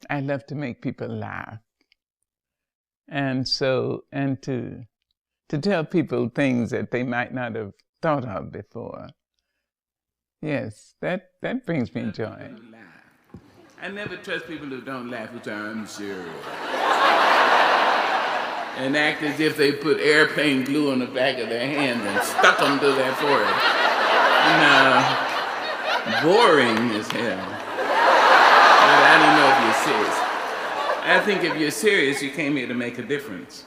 I love to make people laugh. And so, and to tell people things that they might not have thought of before. Yes, that brings me joy. I never trust people who don't laugh, who say, I'm serious. And act as if they put airplane glue on the back of their hands and stuck them to their forehead. No, boring as hell. But I don't know if you're serious. I think if you're serious, you came here to make a difference.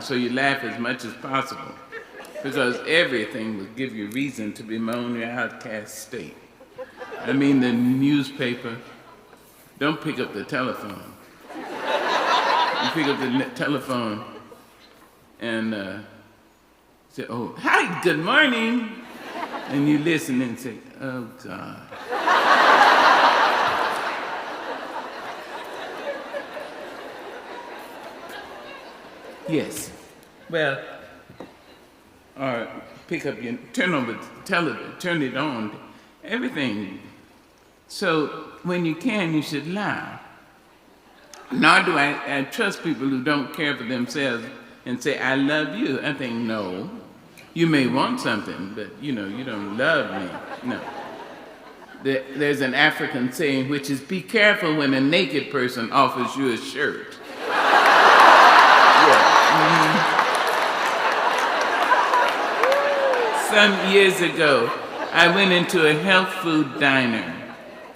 So you laugh as much as possible, because everything will give you reason to bemoan your outcast state. I mean, the newspaper, don't pick up the telephone. You pick up the telephone and say, oh, hi, good morning. And you listen and say, oh, God. Yes. Well, or pick up your, turn on the television, turn it on, everything. So when you can, you should laugh. Nor do I trust people who don't care for themselves and say, I love you. I think, no. You may want something, but you don't love me. No. There's an African saying, which is, be careful when a naked person offers you a shirt. Some years ago, I went into a health food diner.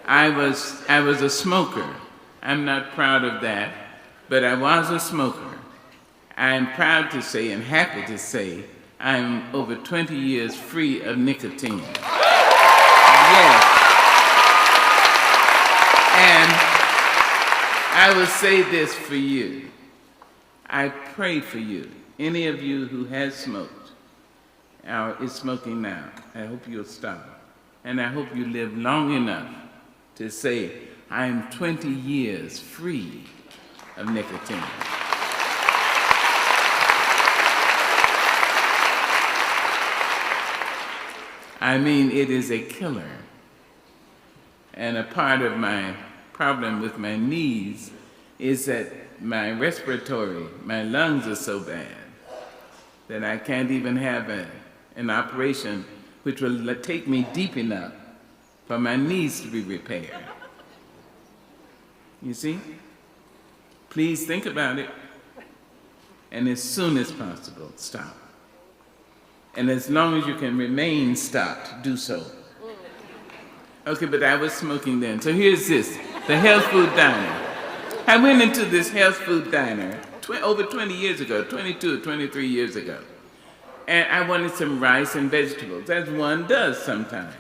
I was a smoker. I'm not proud of that, but I was a smoker. I'm proud to say and happy to say I'm over 20 years free of nicotine. Yes. And I will say this for you. I pray for you. Any of you who has smoked or is smoking now, I hope you'll stop. And I hope you live long enough to say, I am 20 years free of nicotine. I mean, it is a killer. And a part of my problem with my knees is that my lungs are so bad that I can't even have an operation which will take me deep enough for my knees to be repaired. You see? Please think about it, and as soon as possible, stop. And as long as you can remain stopped, do so. Okay, but I was smoking then. So here's this, the health food diner. I went into this health food diner over 20 years ago, 22 or 23 years ago. And I wanted some rice and vegetables, as one does sometimes.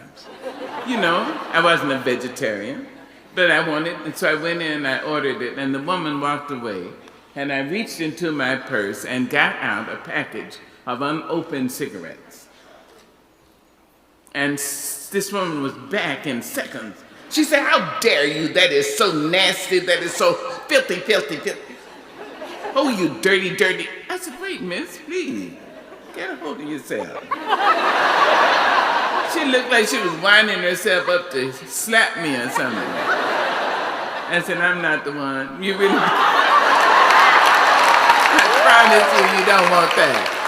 I wasn't a vegetarian, but I wanted, and so I went in and I ordered it, and the woman walked away, and I reached into my purse and got out a package of unopened cigarettes. And this woman was back in seconds. She said, how dare you? That is so nasty. That is so filthy, filthy, filthy. Oh, you dirty, dirty. I said, wait, miss, please. Get a hold of yourself. She looked like she was winding herself up to slap me or something. I said, I'm not the one. You really... I promise you don't want that.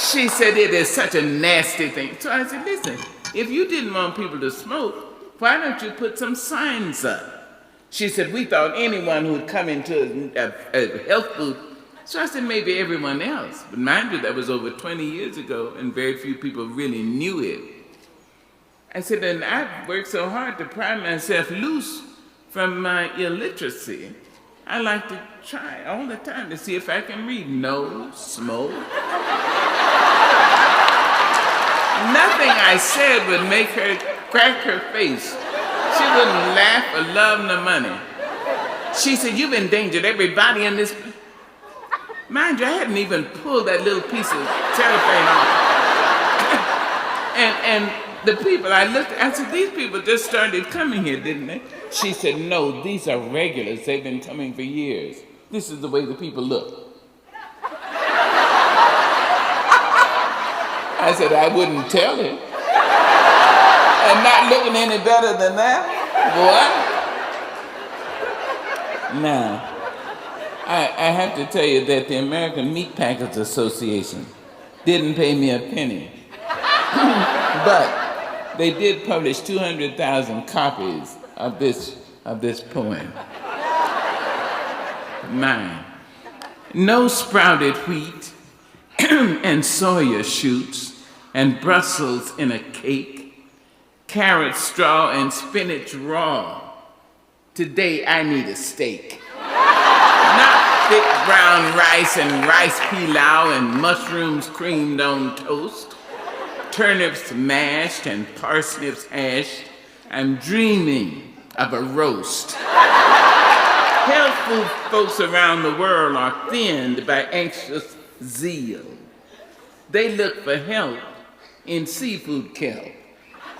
She said, it is such a nasty thing. So I said, listen, if you didn't want people to smoke, why don't you put some signs up? She said, we thought anyone who would come into a health food. So I said, maybe everyone else. But mind you, that was over 20 years ago, and very few people really knew it. I said, and I've worked so hard to pry myself loose from my illiteracy. I like to try all the time to see if I can read. No smoke. Nothing I said would make her crack her face. She wouldn't laugh or love no money. She said, you've endangered everybody in this. Mind you, I hadn't even pulled that little piece of cellophane off. and the people I looked at, I said, these people just started coming here, didn't they? She said, no, these are regulars. They've been coming for years. This is the way the people look. I said, I wouldn't tell it. And not looking any better than that. Boy. Now, I have to tell you that the American Meat Packers Association didn't pay me a penny. But they did publish 200,000 copies of this poem. Mine. No sprouted wheat and soya shoots and Brussels in a cake, carrot straw and spinach raw. Today I need a steak. Not thick brown rice and rice pilau and mushrooms creamed on toast, turnips mashed and parsnips hashed. I'm dreaming of a roast. Health food folks around the world are thinned by anxious zeal. They look for help in seafood kelp.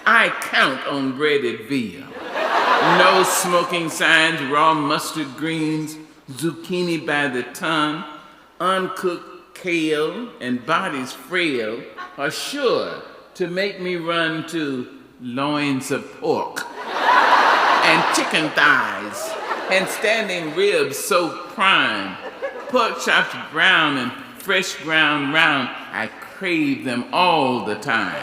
I count on breaded veal. No smoking signs, raw mustard greens, zucchini by the ton, uncooked kale, and bodies frail are sure to make me run to loins of pork and chicken thighs and standing ribs so prime, pork chops brown and fresh ground round. I crave them all the time.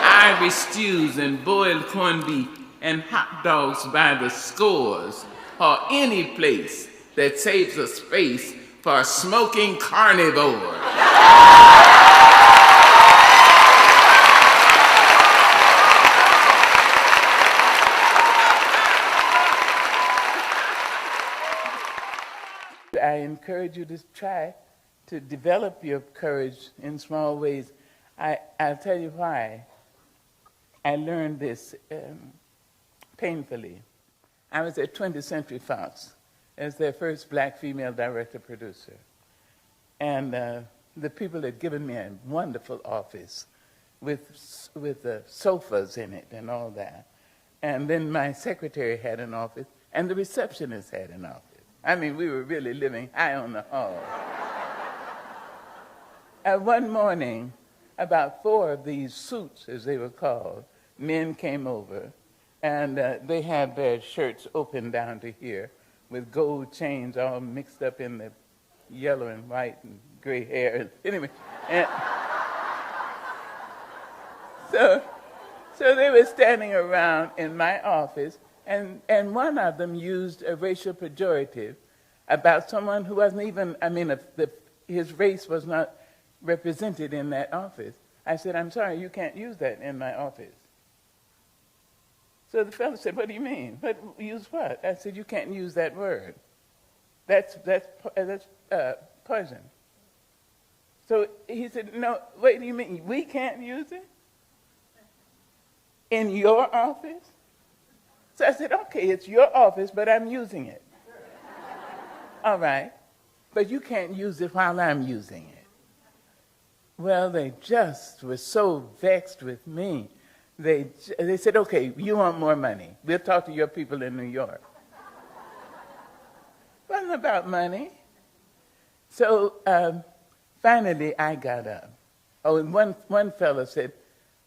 Irish stews and boiled corned beef and hot dogs by the scores, or any place that saves a space for a smoking carnivore. I encourage you to try to develop your courage in small ways. I'll tell you why. I learned this painfully. I was at 20th Century Fox as their first black female director-producer. And the people had given me a wonderful office with sofas in it and all that. And then my secretary had an office, and the receptionist had an office. I mean, we were really living high on the hog. One morning, about 4 of these suits, as they were called, men came over, and they had their shirts open down to here with gold chains all mixed up in the yellow and white and gray hair. Anyway, and so they were standing around in my office, and one of them used a racial pejorative about someone who wasn't even, his race was not represented in that office. I said, I'm sorry, you can't use that in my office. So the fellow said, what do you mean? Use what? I said, you can't use that word. That's poison. So he said, no, wait, do you mean we can't use it? In your office? So I said, okay, it's your office, but I'm using it. All right, but you can't use it while I'm using it. Well, they just were so vexed with me. They said, okay, you want more money. We'll talk to your people in New York. It wasn't about money. So finally, I got up. Oh, and one fellow said,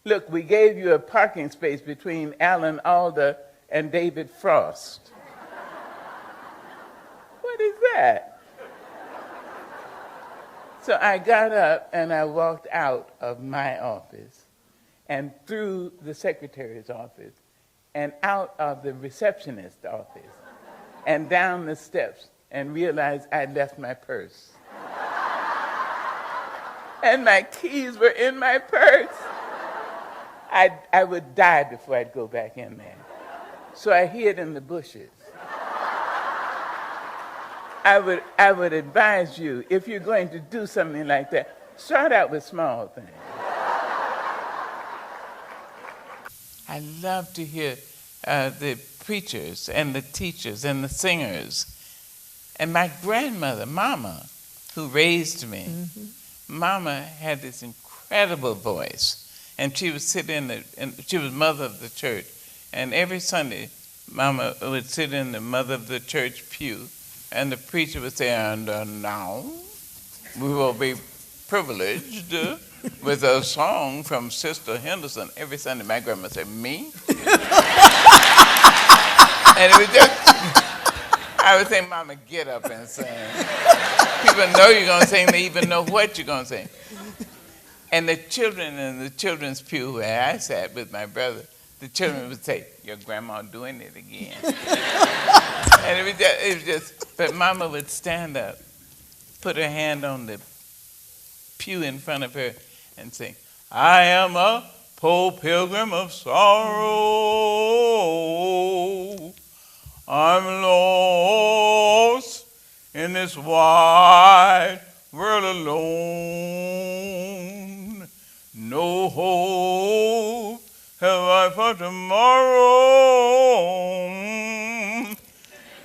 look, we gave you a parking space between Alan Alda and David Frost. What is that? So I got up and I walked out of my office and through the secretary's office and out of the receptionist's office and down the steps and realized I'd left my purse. And my keys were in my purse. I would die before I'd go back in there. So I hid in the bushes. I would advise you, if you're going to do something like that, start out with small things. I love to hear the preachers and the teachers and the singers. And my grandmother, Mama, who raised me, Mama had this incredible voice. And she would sit she was mother of the church. And every Sunday, Mama would sit in the mother of the church pew, and the preacher would say, and now we will be privileged with a song from Sister Henderson. Every Sunday, my grandma said, me? And it was just, I would say, Mama, get up and sing. People know you're going to sing, they even know what you're going to sing. And the children in the children's pew where I sat with my brother, the children would say, your grandma doing it again. And it was just, but Mama would stand up, put her hand on the pew in front of her and sing, I am a poor pilgrim of sorrow. I'm lost in this wide world alone. No hope have I for tomorrow.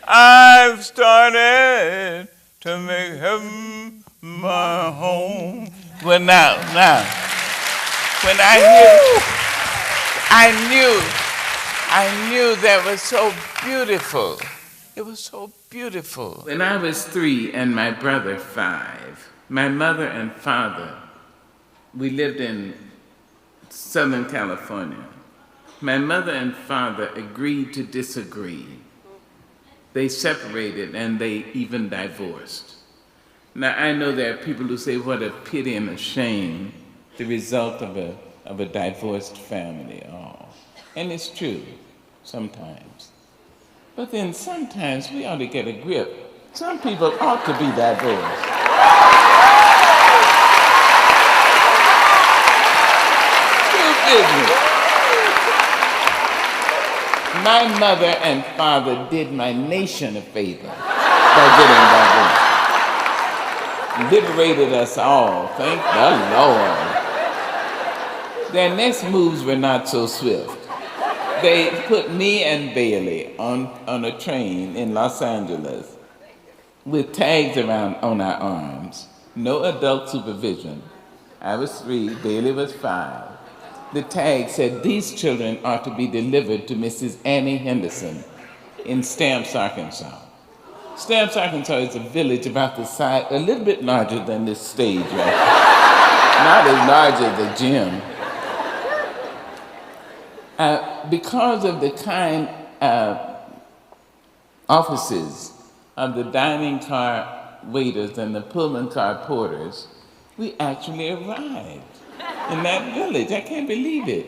I've started to make heaven my home. Well, now, when I hear, I knew that was so beautiful. It was so beautiful. When I was 3 and my brother 5, my mother and father, we lived in Southern California. My mother and father agreed to disagree. They separated and they even divorced. Now I know there are people who say what a pity and a shame, the result of a divorced family. Oh. And it's true, sometimes. But then sometimes we ought to get a grip. Some people ought to be divorced. My mother and father did my nation a favor by getting divorced. Liberated us all, thank the Lord. Their next moves were not so swift. They put me and Bailey on a train in Los Angeles with tags around on our arms. No adult supervision. I was 3, Bailey was 5. The tag said these children are to be delivered to Mrs. Annie Henderson in Stamps, Arkansas. Stamps, Arkansas is a village about the size, a little bit larger than this stage, right? Not as large as the gym. Because of the kind offices of the dining car waiters and the Pullman car porters, we actually arrived in that village. I can't believe it.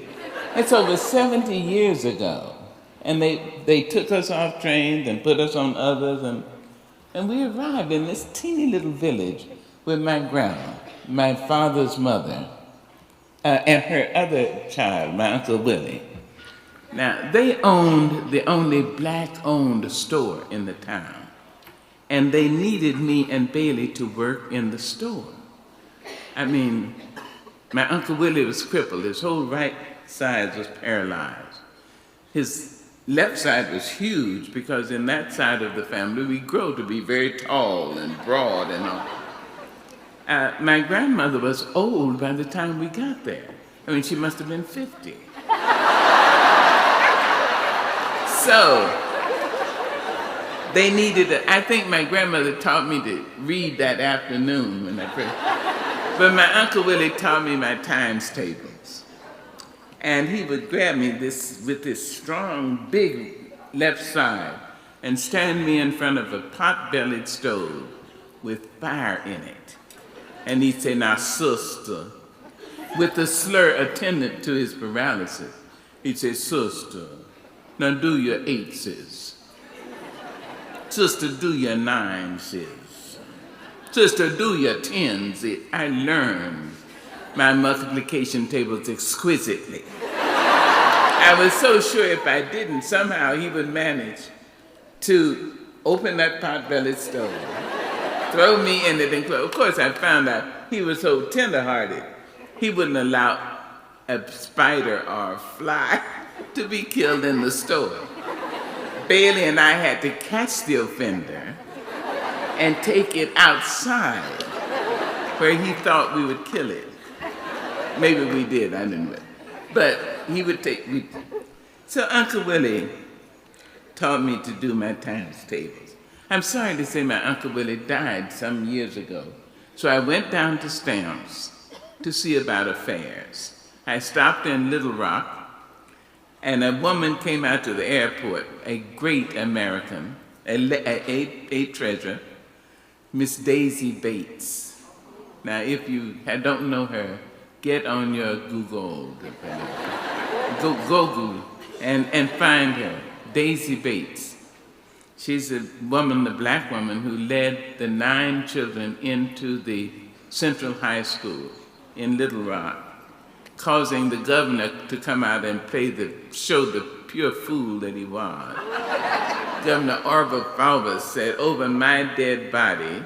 It's over 70 years ago. And they took us off trains and put us on others, and we arrived in this teeny little village with my grandma, my father's mother, and her other child, my Uncle Willie. Now, they owned the only black-owned store in the town, and they needed me and Bailey to work in the store. I mean, my Uncle Willie was crippled. His whole right side was paralyzed. His left side was huge because in that side of the family, we grow to be very tall and broad and all. My grandmother was old by the time we got there. I mean, she must have been 50. So, they needed I think my grandmother taught me to read that afternoon when I prayed. But my Uncle Willie taught me my times tables. And he would grab me with this strong, big left side and stand me in front of a pot-bellied stove with fire in it. And he'd say, now, sister, with the slur attendant to his paralysis. He'd say, sister, now do your 8s. Sister, do your 9s. Sister, do your 10s. I learned my multiplication tables exquisitely. I was so sure if I didn't, somehow he would manage to open that pot-bellied stove, throw me in it and close. Of course, I found out he was so tender-hearted, he wouldn't allow a spider or a fly to be killed in the store. Bailey and I had to catch the offender and take it outside where he thought we would kill it. Maybe we did, I didn't know. But he would So Uncle Willie taught me to do my times tables. I'm sorry to say my Uncle Willie died some years ago. So I went down to Stamps to see about affairs. I stopped in Little Rock And a woman came out to the airport, a great American, a treasure, Miss Daisy Bates. Now, if you don't know her, get on your Google, Google, and find her, Daisy Bates. She's a woman, the black woman, who led the 9 children into the Central High School in Little Rock, causing the governor to come out and show the pure fool that he was. Governor Orville Faubus said, over my dead body,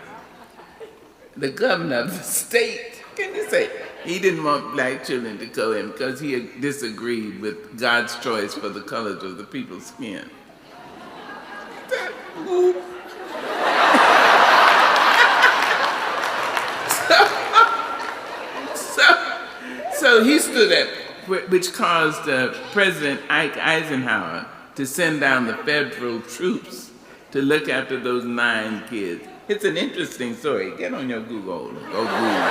the governor of the state, can you say, he didn't want black children to go in because he disagreed with God's choice for the colors of the people's skin. So he stood up, which caused President Ike Eisenhower to send down the federal troops to look after those 9 kids. It's an interesting story. Get on your Google. Go Google.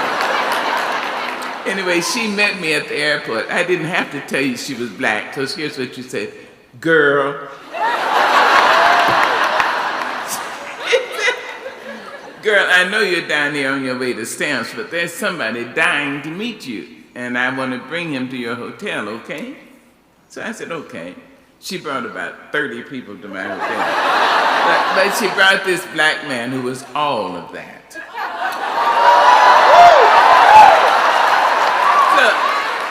Anyway, she met me at the airport. I didn't have to tell you she was black, because here's what you said. Girl. Girl, I know you're down here on your way to Stamps, but there's somebody dying to meet you, and I want to bring him to your hotel, okay? So I said, okay. She brought about 30 people to my hotel. But she brought this black man who was all of that. So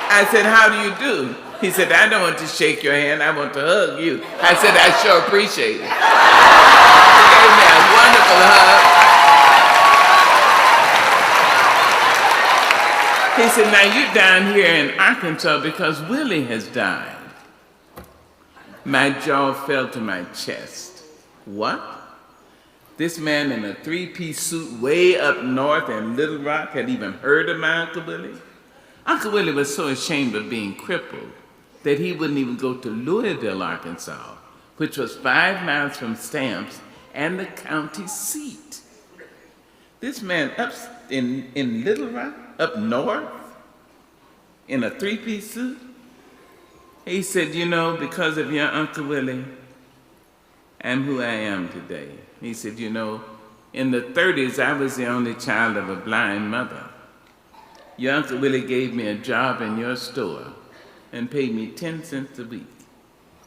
I said, how do you do? He said, I don't want to shake your hand, I want to hug you. I said, I sure appreciate it. He gave me a wonderful hug. He said, now you're down here in Arkansas because Willie has died. My jaw fell to my chest. What? This man in a 3-piece suit way up north in Little Rock had even heard of my Uncle Willie? Uncle Willie was so ashamed of being crippled that he wouldn't even go to Louisville, Arkansas, which was 5 miles from Stamps and the county seat. This man up in Little Rock, up north, in a 3-piece suit, he said, you know, because of your Uncle Willie, I'm who I am today. He said, you know, in the 30s, I was the only child of a blind mother. Your Uncle Willie gave me a job in your store and paid me 10 cents a week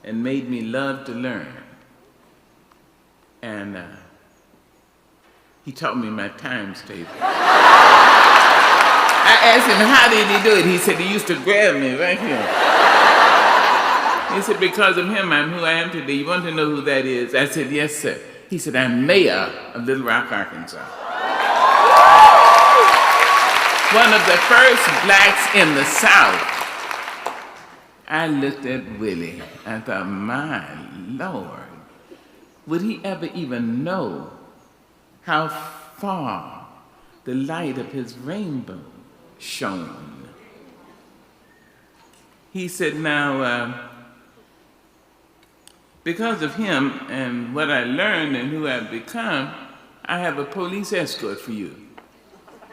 and made me love to learn. And he taught me my times table. I asked him, how did he do it? He said, he used to grab me right here. He said, because of him, I'm who I am today. You want to know who that is? I said, yes, sir. He said, I'm mayor of Little Rock, Arkansas. One of the first blacks in the South. I looked at Willie. I thought, my Lord, would he ever even know how far the light of his rainbow shone? He said, now, because of him and what I learned and who I've become, I have a police escort for you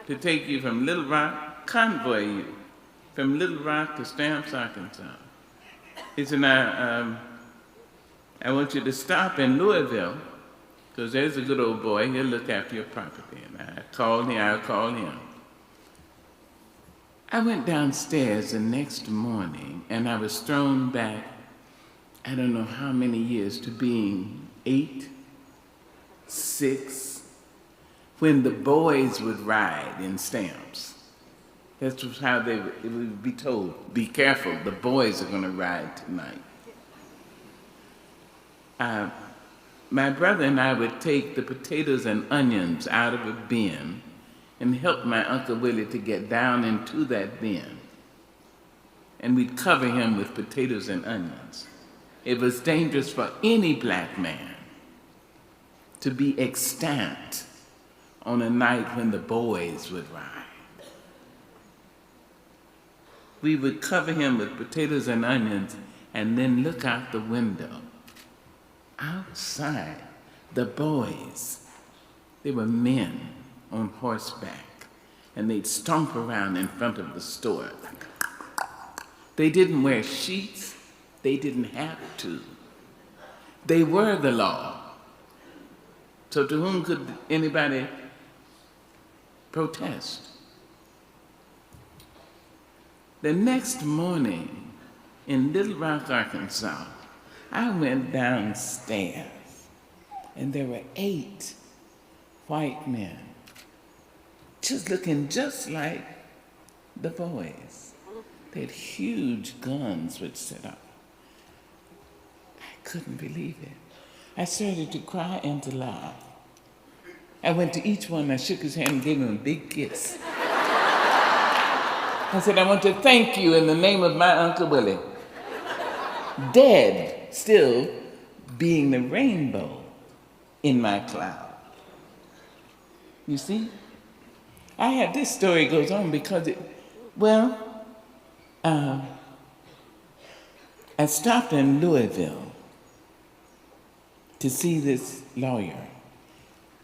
to take you from Little Rock, convoy you from Little Rock to Stamps, Arkansas. He said, now, I want you to stop in Louisville, because there's a good old boy, he'll look after your property. And I'll call him. I went downstairs the next morning, and I was thrown back, I don't know how many years, to being 8, 6, when the boys would ride in Stamps. That's how it would be told, be careful, the boys are going to ride tonight. My brother and I would take the potatoes and onions out of a bin and help my Uncle Willie to get down into that bin. And we'd cover him with potatoes and onions. It was dangerous for any black man to be extant on a night when the boys would ride. We would cover him with potatoes and onions and then look out the window. Outside, the boys, they were men on horseback, and they'd stomp around in front of the store. They didn't wear sheets, They didn't have to. They were the law. So to whom could anybody protest? The next morning in Little Rock, Arkansas, I went downstairs and there were 8 white men just looking just like the boys. They had huge guns which set up. I couldn't believe it. I started to cry and to laugh. I went to each one, I shook his hand and gave him a big kiss. I said, I want to thank you in the name of my Uncle Willie. Dead, still being the rainbow in my cloud. You see? This story goes on because I stopped in Louisville to see this lawyer.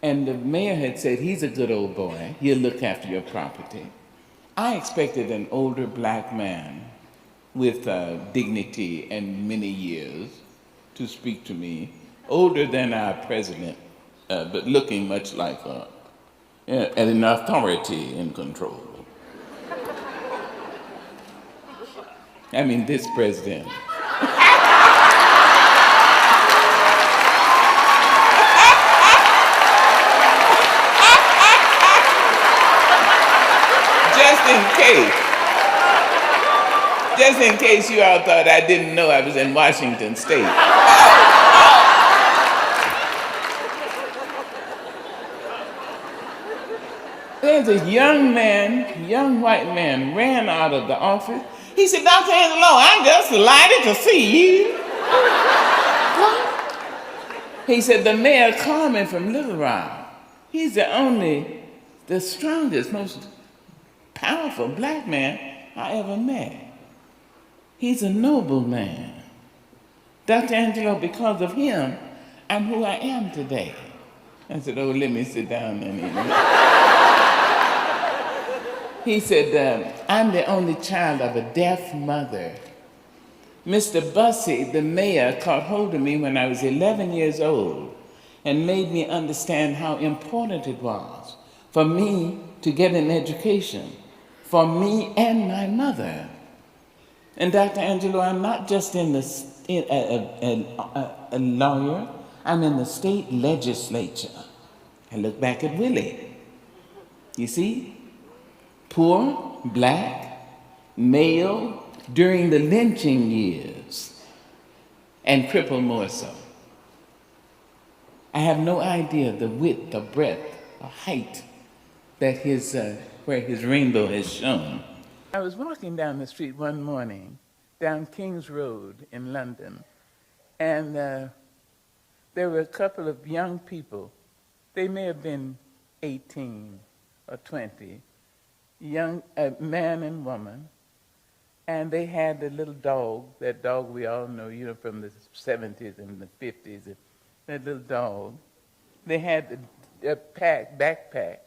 And the mayor had said, he's a good old boy, he'll look after your property. I expected an older black man with dignity and many years to speak to me, older than our president, but looking much like an authority in control. I mean, this president. Just in case you all thought I didn't know I was in Washington State. There's a young white man, ran out of the office. He said, Dr. Angelou, I'm just delighted to see you. He said, the mayor called me from Little Rock. He's the strongest, most powerful black man I ever met. He's a noble man. Dr. Angelou, because of him, I'm who I am today. I said, oh, let me sit down and eat. He said, I'm the only child of a deaf mother. Mr. Bussey, the mayor, caught hold of me when I was 11 years old and made me understand how important it was for me to get an education, for me and my mother. And Dr. Angelou, I'm not just a lawyer, I'm in the state legislature. I look back at Willie. You see? Poor, black, male, during the lynching years, and crippled more so. I have no idea the width, the breadth, the height that where his rainbow has shone. I was walking down the street one morning, down King's Road in London, and there were a couple of young people. They may have been 18 or 20, young man and woman, and they had a little dog, that dog we all know, from the 70s and the 50s, that little dog. They had backpacks,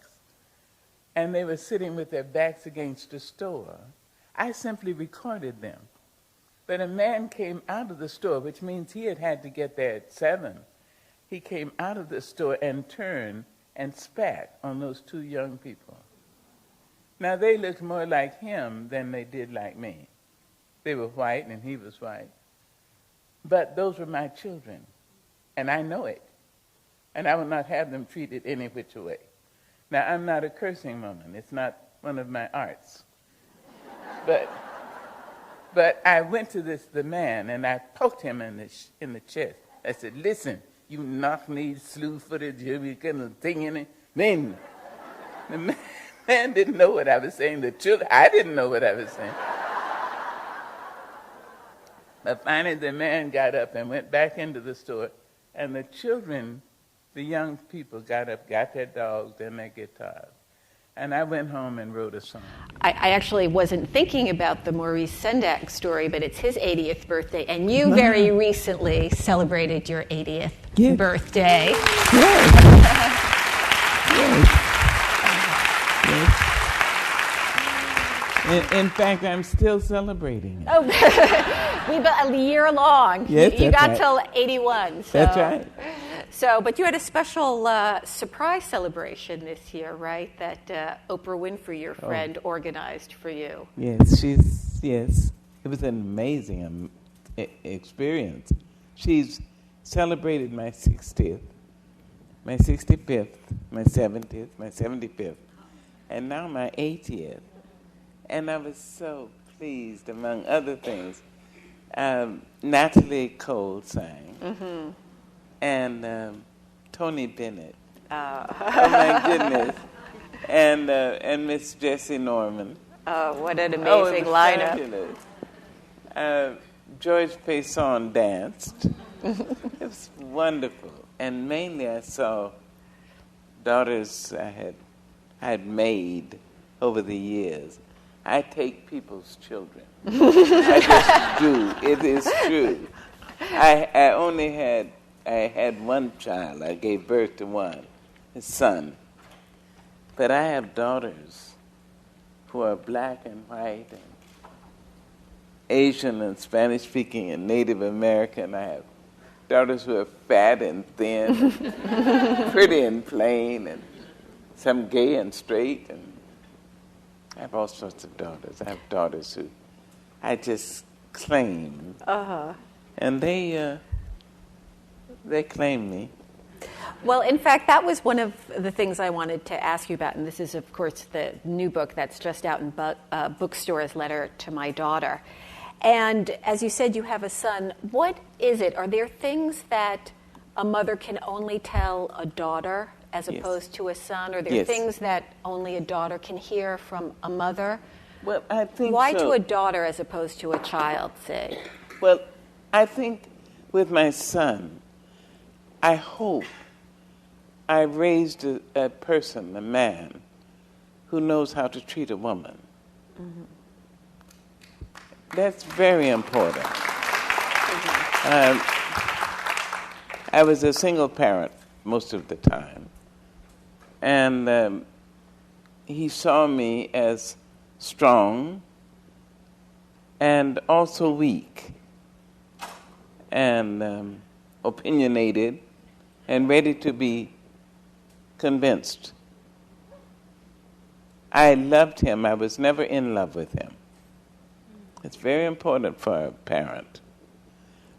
and they were sitting with their backs against the store. I simply recorded them. But a man came out of the store, which means he had to get there at 7. He came out of the store and turned and spat on those 2 young people. Now, they looked more like him than they did like me. They were white and he was white. But those were my children, and I know it. And I will not have them treated any which way. Now, I'm not a cursing woman. It's not one of my arts. But I went to the man, and I poked him in the chest. I said, listen, you knock-kneed, slew-footed, you kind of thing in it. Man, the man didn't know what I was saying. The children, I didn't know what I was saying. But finally, the man got up and went back into the store, and the children, the young people, got up, got their dogs and their guitars. And I went home and wrote a song. I actually wasn't thinking about the Maurice Sendak story, but it's his 80th birthday, and you very recently celebrated your 80th birthday. Yes. In fact, I'm still celebrating it. Oh, A year long. Yes, you that's got right. till 81. So. That's right. So, but you had a special surprise celebration this year, right? That Oprah Winfrey, your friend, organized for you. Yes, yes. It was an amazing experience. She's celebrated my 60th, my 65th, my 70th, my 75th, and now my 80th. And I was so pleased, among other things. Natalie Cole sang, and Tony Bennett. Oh my goodness! And Miss Jessie Norman. Oh, what an amazing lineup! Fabulous. George Payson danced. It was wonderful, and mainly I saw daughters I had made over the years. I take people's children. I just do. It is true. I had one child. I gave birth to one, a son. But I have daughters who are black and white and Asian and Spanish speaking and Native American. I have daughters who are fat and thin, and pretty and plain, and some gay and straight, and I have all sorts of daughters. I have daughters who I just claim, and they claim me. Well, in fact, that was one of the things I wanted to ask you about, and this is, of course, the new book that's just out in bookstores, Letter to My Daughter. And as you said, you have a son. What is it? Are there things that a mother can only tell a daughter as opposed to a son? Are there things that only a daughter can hear from a mother? Well, I think Why so. to a daughter as opposed to a child, say? Well, I think with my son, I hope I raised a person, a man, who knows how to treat a woman. Mm-hmm. That's very important. I was a single parent most of the time, and he saw me as strong and also weak and opinionated and ready to be convinced. I loved him. I was never in love with him. It's very important for a parent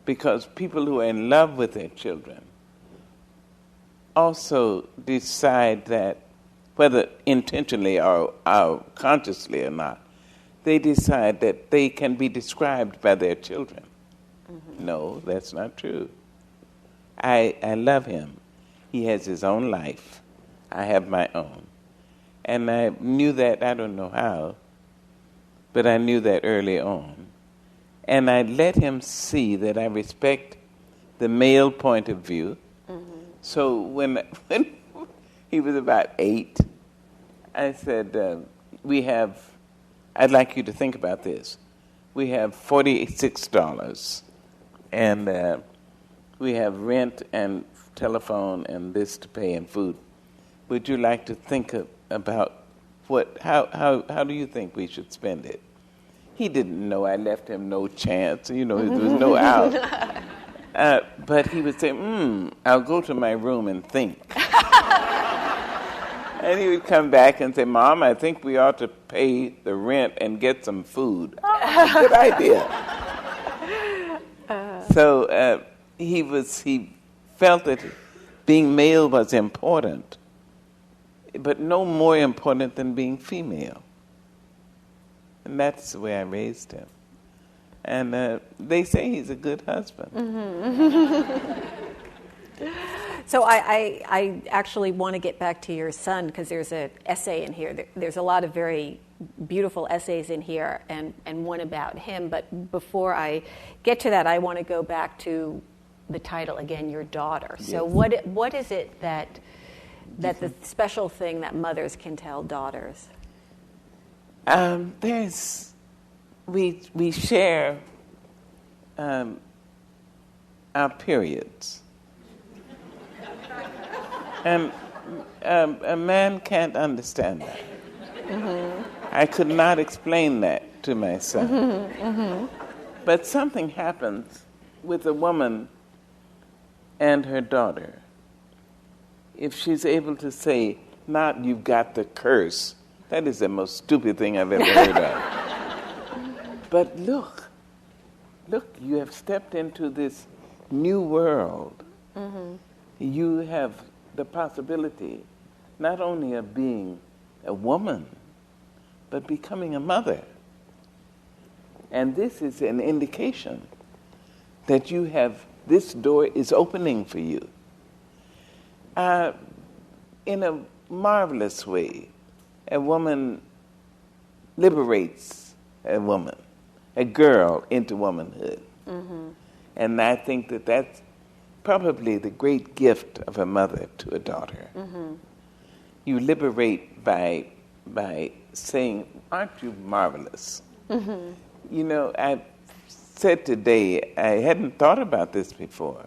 because people who are in love with their children also decide that, whether intentionally or consciously or not, they decide that they can be described by their children. Mm-hmm. No, that's not true. I love him. He has his own life. I have my own. And I knew that, I don't know how, but I knew that early on. And I let him see that I respect the male point of view. Mm-hmm. So when he was about 8, I said, I'd like you to think about this. We have $46, and we have rent and telephone and this to pay and food. Would you like to think about how do you think we should spend it? He didn't know. I left him no chance. There was no out. But he would say, I'll go to my room and think. And he would come back and say, Mom, I think we ought to pay the rent and get some food. Oh, good idea. So he felt that being male was important, but no more important than being female. And that's the way I raised him. And they say he's a good husband. Mm-hmm. So I actually want to get back to your son because there's an essay in here. There's a lot of very beautiful essays in here and one about him. But before I get to that, I want to go back to the title again, Your Daughter. Yes. So what is it that the special thing that mothers can tell daughters? We share our periods. And a man can't understand that. Mm-hmm. I could not explain that to my son. Mm-hmm. Mm-hmm. But something happens with a woman and her daughter. If she's able to say, not you've got the curse, that is the most stupid thing I've ever heard of. But look, you have stepped into this new world. Mm-hmm. You have the possibility not only of being a woman, but becoming a mother. And this is an indication that you have, this door is opening for you. In a marvelous way, a woman liberates a woman, a girl into womanhood. Mm-hmm. And I think that that's probably the great gift of a mother to a daughter. Mm-hmm. You liberate by saying, aren't you marvelous? Mm-hmm. You know, I said today, I hadn't thought about this before.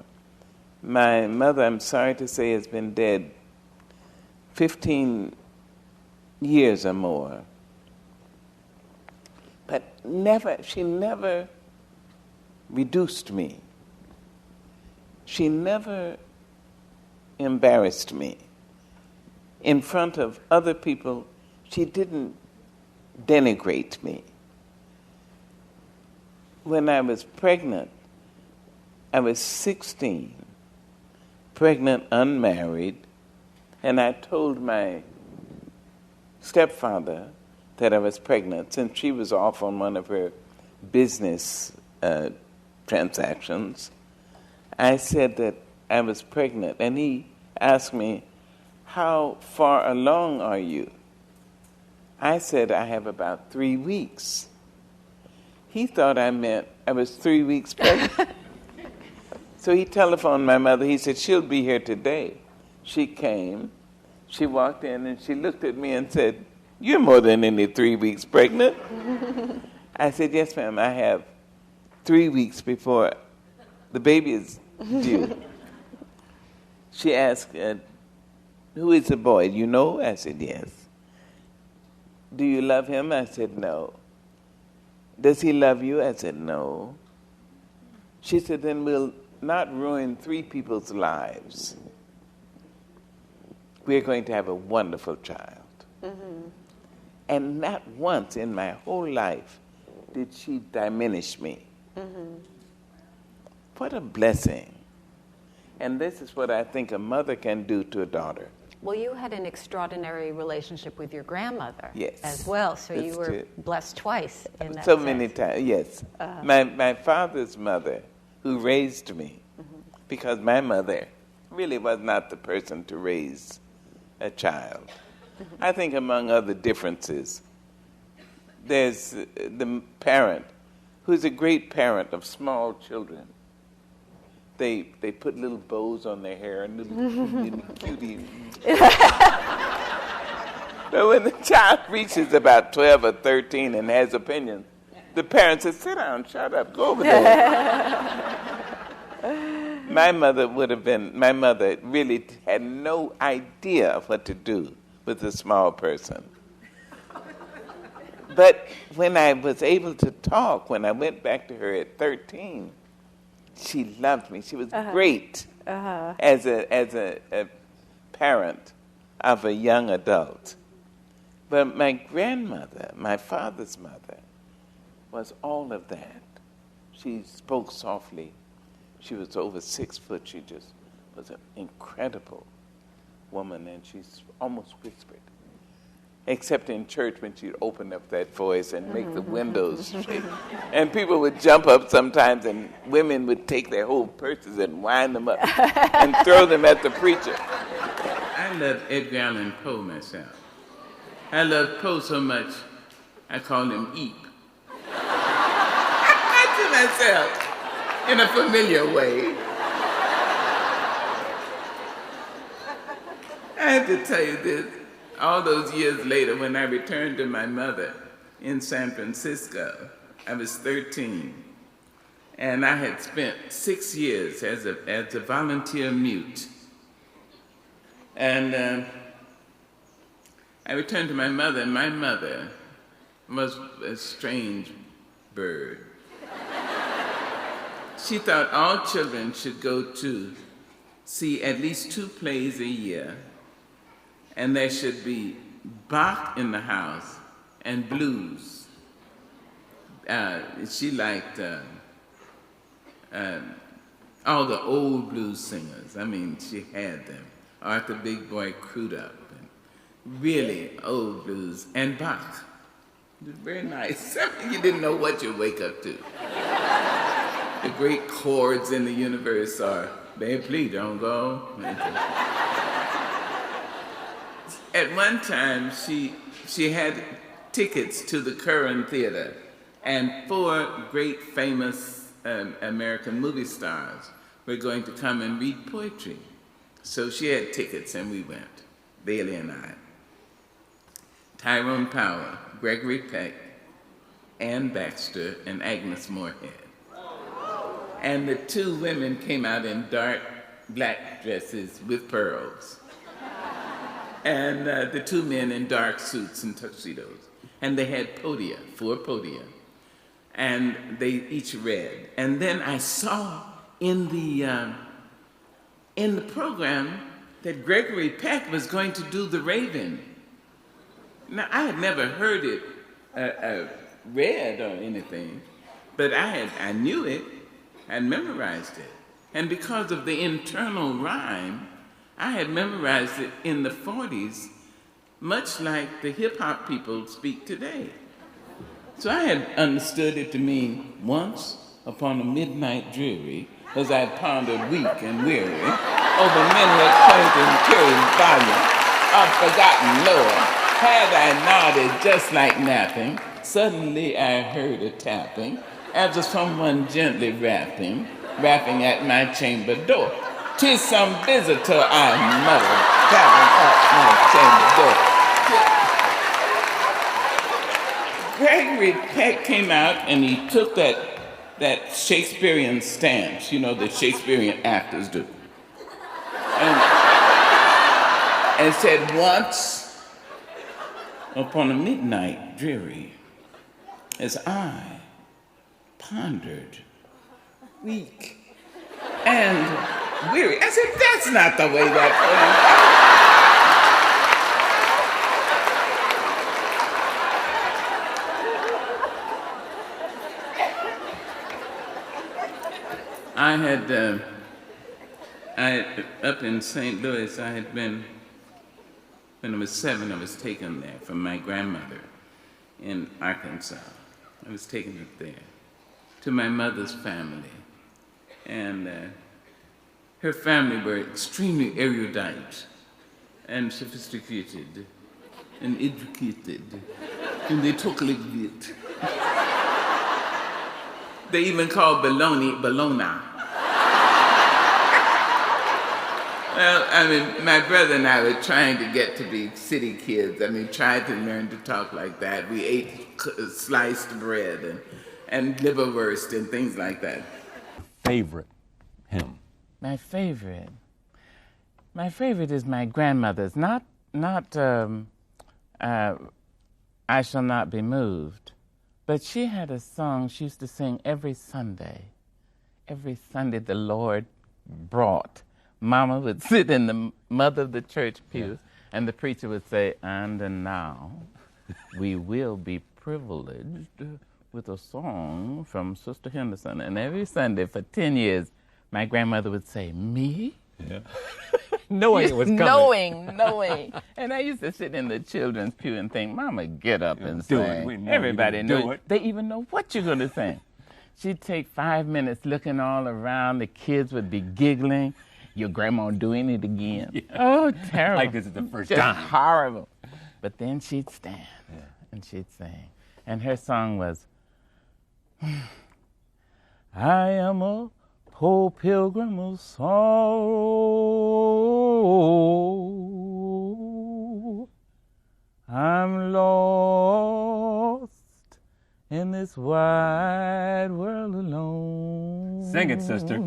My mother, I'm sorry to say, has been dead 15 years or more. But she never reduced me. She never embarrassed me. In front of other people, she didn't denigrate me. When I was pregnant, I was 16, pregnant, unmarried, and I told my stepfather that I was pregnant, since she was off on one of her business transactions. I said that I was pregnant, and he asked me, how far along are you? I said, I have about 3 weeks. He thought I meant I was 3 weeks pregnant. So he telephoned my mother. He said, she'll be here today. She came. She walked in and she looked at me and said, you're more than any 3 weeks pregnant. I said, yes, ma'am, I have 3 weeks before the baby is due. She asked, who is the boy? You know? I said, yes. Do you love him? I said, no. Does he love you? I said, no. She said, then we'll not ruin 3 people's lives. We're going to have a wonderful child. Mm-hmm. And not once in my whole life did she diminish me. Mm-hmm. What a blessing. And this is what I think a mother can do to a daughter. Well, you had an extraordinary relationship with your grandmother as Yes, well, so you were true. Blessed twice in that So sense. many times, yes. My father's mother, who raised me, because my mother really was not the person to raise a child. I think among other differences, there's the parent, who's a great parent of small children. They put little bows on their hair and little cutie. But when the child reaches about 12 or 13 and has opinions, the parent says, sit down, shut up, go over there. My mother really had no idea of what to do with a small person. But when I was able to talk, when I went back to her at 13, she loved me. She was great as a parent of a young adult. But my grandmother, my father's mother, was all of that. She spoke softly. She was over 6 foot. She just was an incredible woman, and she almost whispered. Except in church when she'd open up that voice and make the windows shake. And people would jump up sometimes, and women would take their whole purses and wind them up and throw them at the preacher. I love Edgar Allan Poe myself. I love Poe so much, I call him Eep. To myself, in a familiar way. I have to tell you this. All those years later, when I returned to my mother in San Francisco, I was 13. And I had spent 6 years as a volunteer mute. And I returned to my mother, and my mother was a strange bird. she thought all children should go to see at least 2 plays a year, and there should be Bach in the house and blues. She liked all the old blues singers. I mean, she had them. Arthur Big Boy Crudup, and really old blues, and Bach. It was very nice. You didn't know what you'd wake up to. The great chords in the universe are, babe, please don't go. At one time, she had tickets to the Curran Theater, and 4 great famous American movie stars were going to come and read poetry. So she had tickets, and we went, Bailey and I. Tyrone Power, Gregory Peck, Ann Baxter, and Agnes Moorehead. And the 2 women came out in dark black dresses with pearls. And the 2 men in dark suits and tuxedos. And they had podia, 4 podia. And they each read. And then I saw in the program that Gregory Peck was going to do The Raven. Now, I had never heard it read or anything, but I knew it, I memorized it. And because of the internal rhyme, I had memorized it in the 40s, much like the hip-hop people speak today. So I had understood it to mean once upon a midnight dreary, as I pondered weak and weary over many a quaint and curious volume of forgotten lore. Had I nodded just like napping, suddenly I heard a tapping, as of someone gently rapping at my chamber door. 'Tis some visitor, I muttered, tapping at my chamber door. Gregory Peck came out and he took that Shakespearean stance, you know, that Shakespearean actors do, and said, once upon a midnight dreary, as I pondered, weak and weary. I said, that's not the way that up in St. Louis, I had been, when I was 7, I was taken there from my grandmother in Arkansas. I was taken up there to my mother's family. And her family were extremely erudite and sophisticated and educated. And they talk a little bit. They even called bologna, bologna. Well, I mean, my brother and I were trying to get to be city kids. I mean, tried to learn to talk like that. We ate sliced bread and liverwurst and things like that. Favorite hymn? My favorite is my grandmother's. Not I Shall Not Be Moved, but she had a song she used to sing every Sunday. Every Sunday the Lord brought. Mama would sit in the mother of the church pews, and the preacher would say, and now we will be privileged with a song from Sister Henderson. And every Sunday for 10 years, my grandmother would say, me? Yeah. Knowing it was coming. Knowing. And I used to sit in the children's pew and think, Mama, get up and sing. Everybody knew it. They even know what you're going to sing. She'd take 5 minutes looking all around. The kids would be giggling. Your grandma doing it again. Yeah. Oh, terrible. Like this is the first Just time. Horrible. But then she'd stand and she'd sing. And her song was, I am a poor pilgrim of sorrow. I'm lost in this wide world alone. Sing it, sister.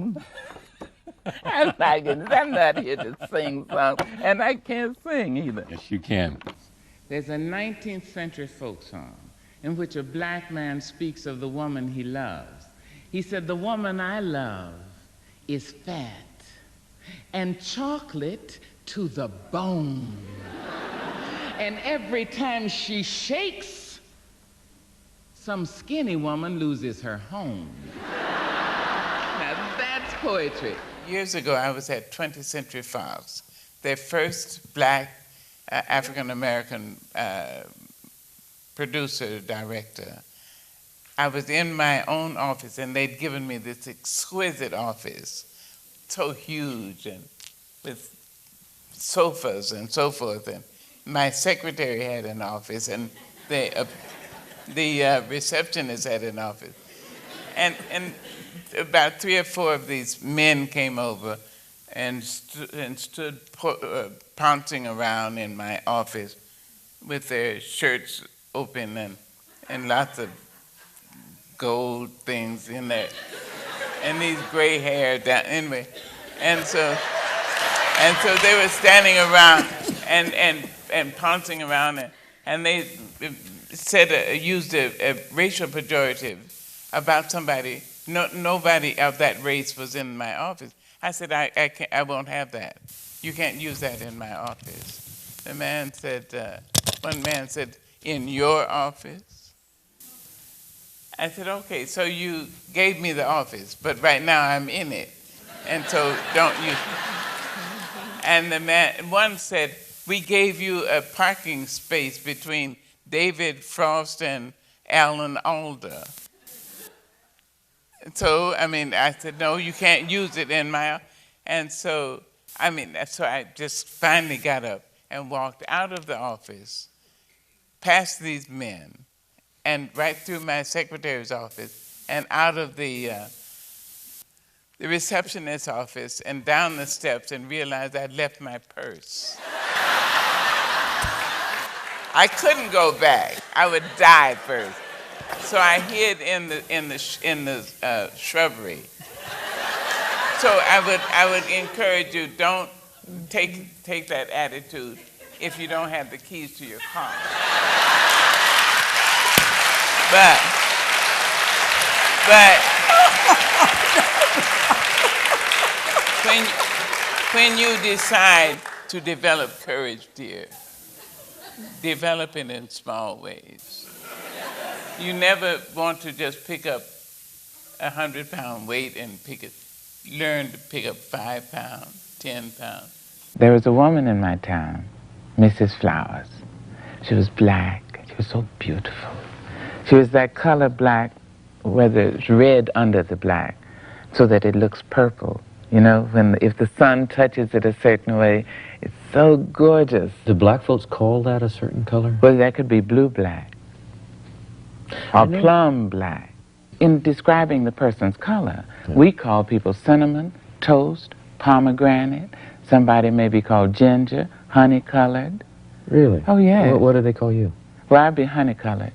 I'm not here to sing songs, and I can't sing either. Yes, you can. There's a 19th century folk song in which a black man speaks of the woman he loves. He said, the woman I love is fat and chocolate to the bone. And every time she shakes, some skinny woman loses her home. Now that's poetry. Years ago, I was at 20th Century Fox, their first black African-American producer, director. I was in my own office, and they'd given me this exquisite office, so huge, and with sofas and so forth. And my secretary had an office, and the receptionist had an office. And about 3 or 4 of these men came over and stood pouncing around in my office with their shirts open and lots of gold things in there, and these gray hair down, anyway. And so they were standing around and pouncing around, and they said, used a racial pejorative about somebody. Nobody of that race was in my office. I said, I won't have that. You can't use that in my office. The man said, one man said, in your office? I said, okay, so you gave me the office, but right now I'm in it, and so don't use it. And the man, one said, we gave you a parking space between David Frost and Alan Alda. So, I said, no, you can't use it in my, and so, so I just finally got up and walked out of the office, past these men, and right through my secretary's office, and out of the receptionist's office, and down the steps, and realized I'd left my purse. I couldn't go back. I would die first. So I hid in the shrubbery. So I would encourage you, don't take that attitude if you don't have the keys to your car. But when you decide to develop courage, dear, develop it in small ways. You never want to just pick up 100-pound weight and learn to pick up 5 pounds, 10 pounds. There was a woman in my town, Mrs. Flowers. She was black. She was so beautiful. She was that color black, where there's red under the black, so that it looks purple. You know, if the sun touches it a certain way, it's so gorgeous. Do black folks call that a certain color? Well, that could be blue black or plum black. In describing the person's color, we call people cinnamon, toast, pomegranate. Somebody may be called ginger, honey-colored. Really? Oh, yeah. What do they call you? Well, I'd be honey-colored.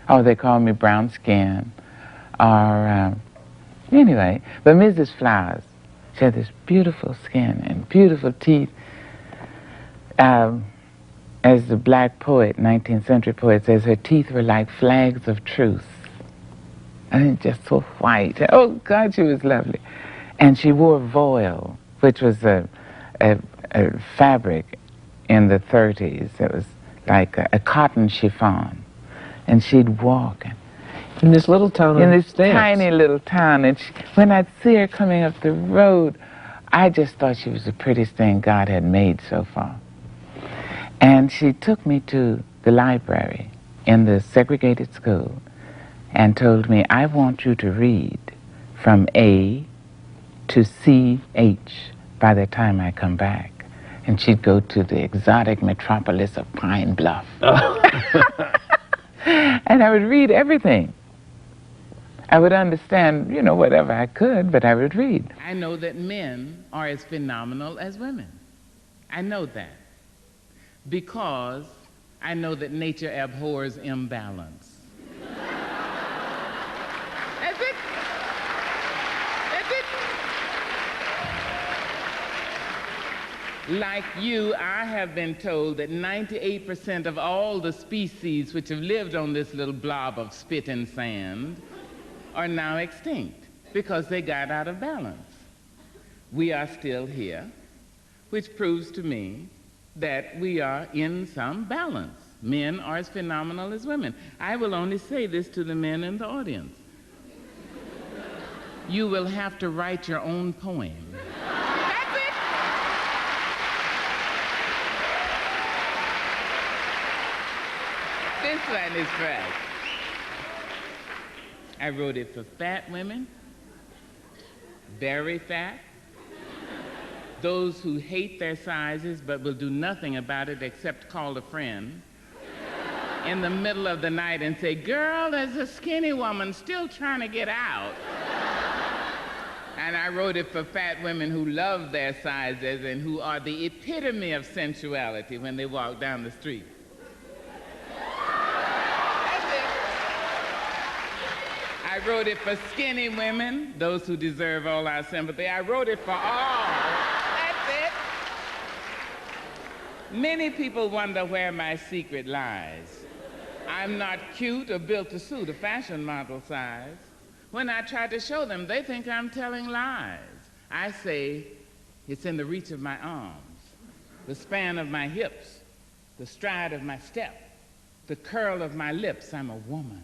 Oh, they call me brown skin. Or, anyway, but Mrs. Flowers, she had this beautiful skin and beautiful teeth. As the black poet, 19th century poet, says, her teeth were like flags of truce. I mean, just so white. Oh, God, she was lovely. And she wore voile, which was a fabric in the 30s. It was like a cotton chiffon. And she'd walk. In this little town in this tiny little town. And when I'd see her coming up the road, I just thought she was the prettiest thing God had made so far. And she took me to the library in the segregated school and told me, I want you to read from A to CH by the time I come back. And she'd go to the exotic metropolis of Pine Bluff. And I would read everything. I would understand, whatever I could, but I would read. I know that men are as phenomenal as women. I know that. Because I know that nature abhors imbalance. That's it. That's it. Like you, I have been told that 98% of all the species which have lived on this little blob of spit and sand are now extinct because they got out of balance. We are still here, which proves to me that we are in some balance. Men are as phenomenal as women. I will only say this to the men in the audience. You will have to write your own poem. That's it. This one is fresh. I wrote it for fat women, very fat, those who hate their sizes but will do nothing about it except call a friend in the middle of the night and say, girl, there's a skinny woman still trying to get out. And I wrote it for fat women who love their sizes and who are the epitome of sensuality when they walk down the street. I wrote it for skinny women, those who deserve all our sympathy. I wrote it for all. That's it. Many people wonder where my secret lies. I'm not cute or built to suit a fashion model size. When I try to show them, they think I'm telling lies. I say it's in the reach of my arms, the span of my hips, the stride of my step, the curl of my lips. I'm a woman,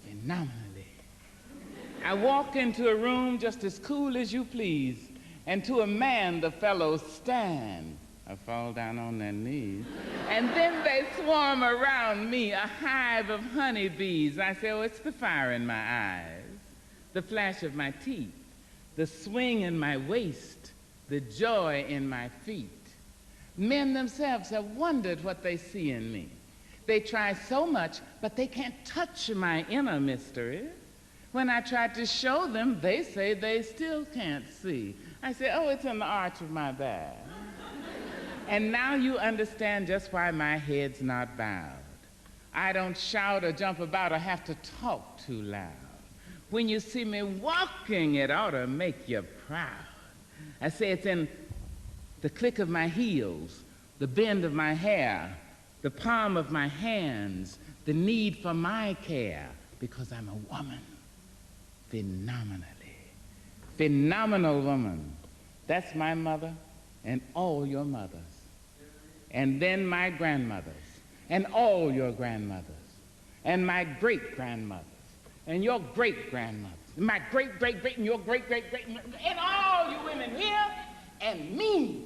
phenomenally. I walk into a room just as cool as you please, and to a man the fellows stand. I fall down on their knees. And then they swarm around me, a hive of honeybees. I say, oh, it's the fire in my eyes, the flash of my teeth, the swing in my waist, the joy in my feet. Men themselves have wondered what they see in me. They try so much, but they can't touch my inner mystery. When I try to show them, they say they still can't see. I say, oh, it's in the arch of my back. And now you understand just why my head's not bowed. I don't shout or jump about or have to talk too loud. When you see me walking, it ought to make you proud. I say it's in the click of my heels, the bend of my hair, the palm of my hands, the need for my care, because I'm a woman, phenomenally. Phenomenal woman. That's my mother and all your mothers. And then my grandmothers, and all your grandmothers, and my great-grandmothers, and your great-grandmothers, and my great-great-great, and your great-great-great, and all you women here, and me.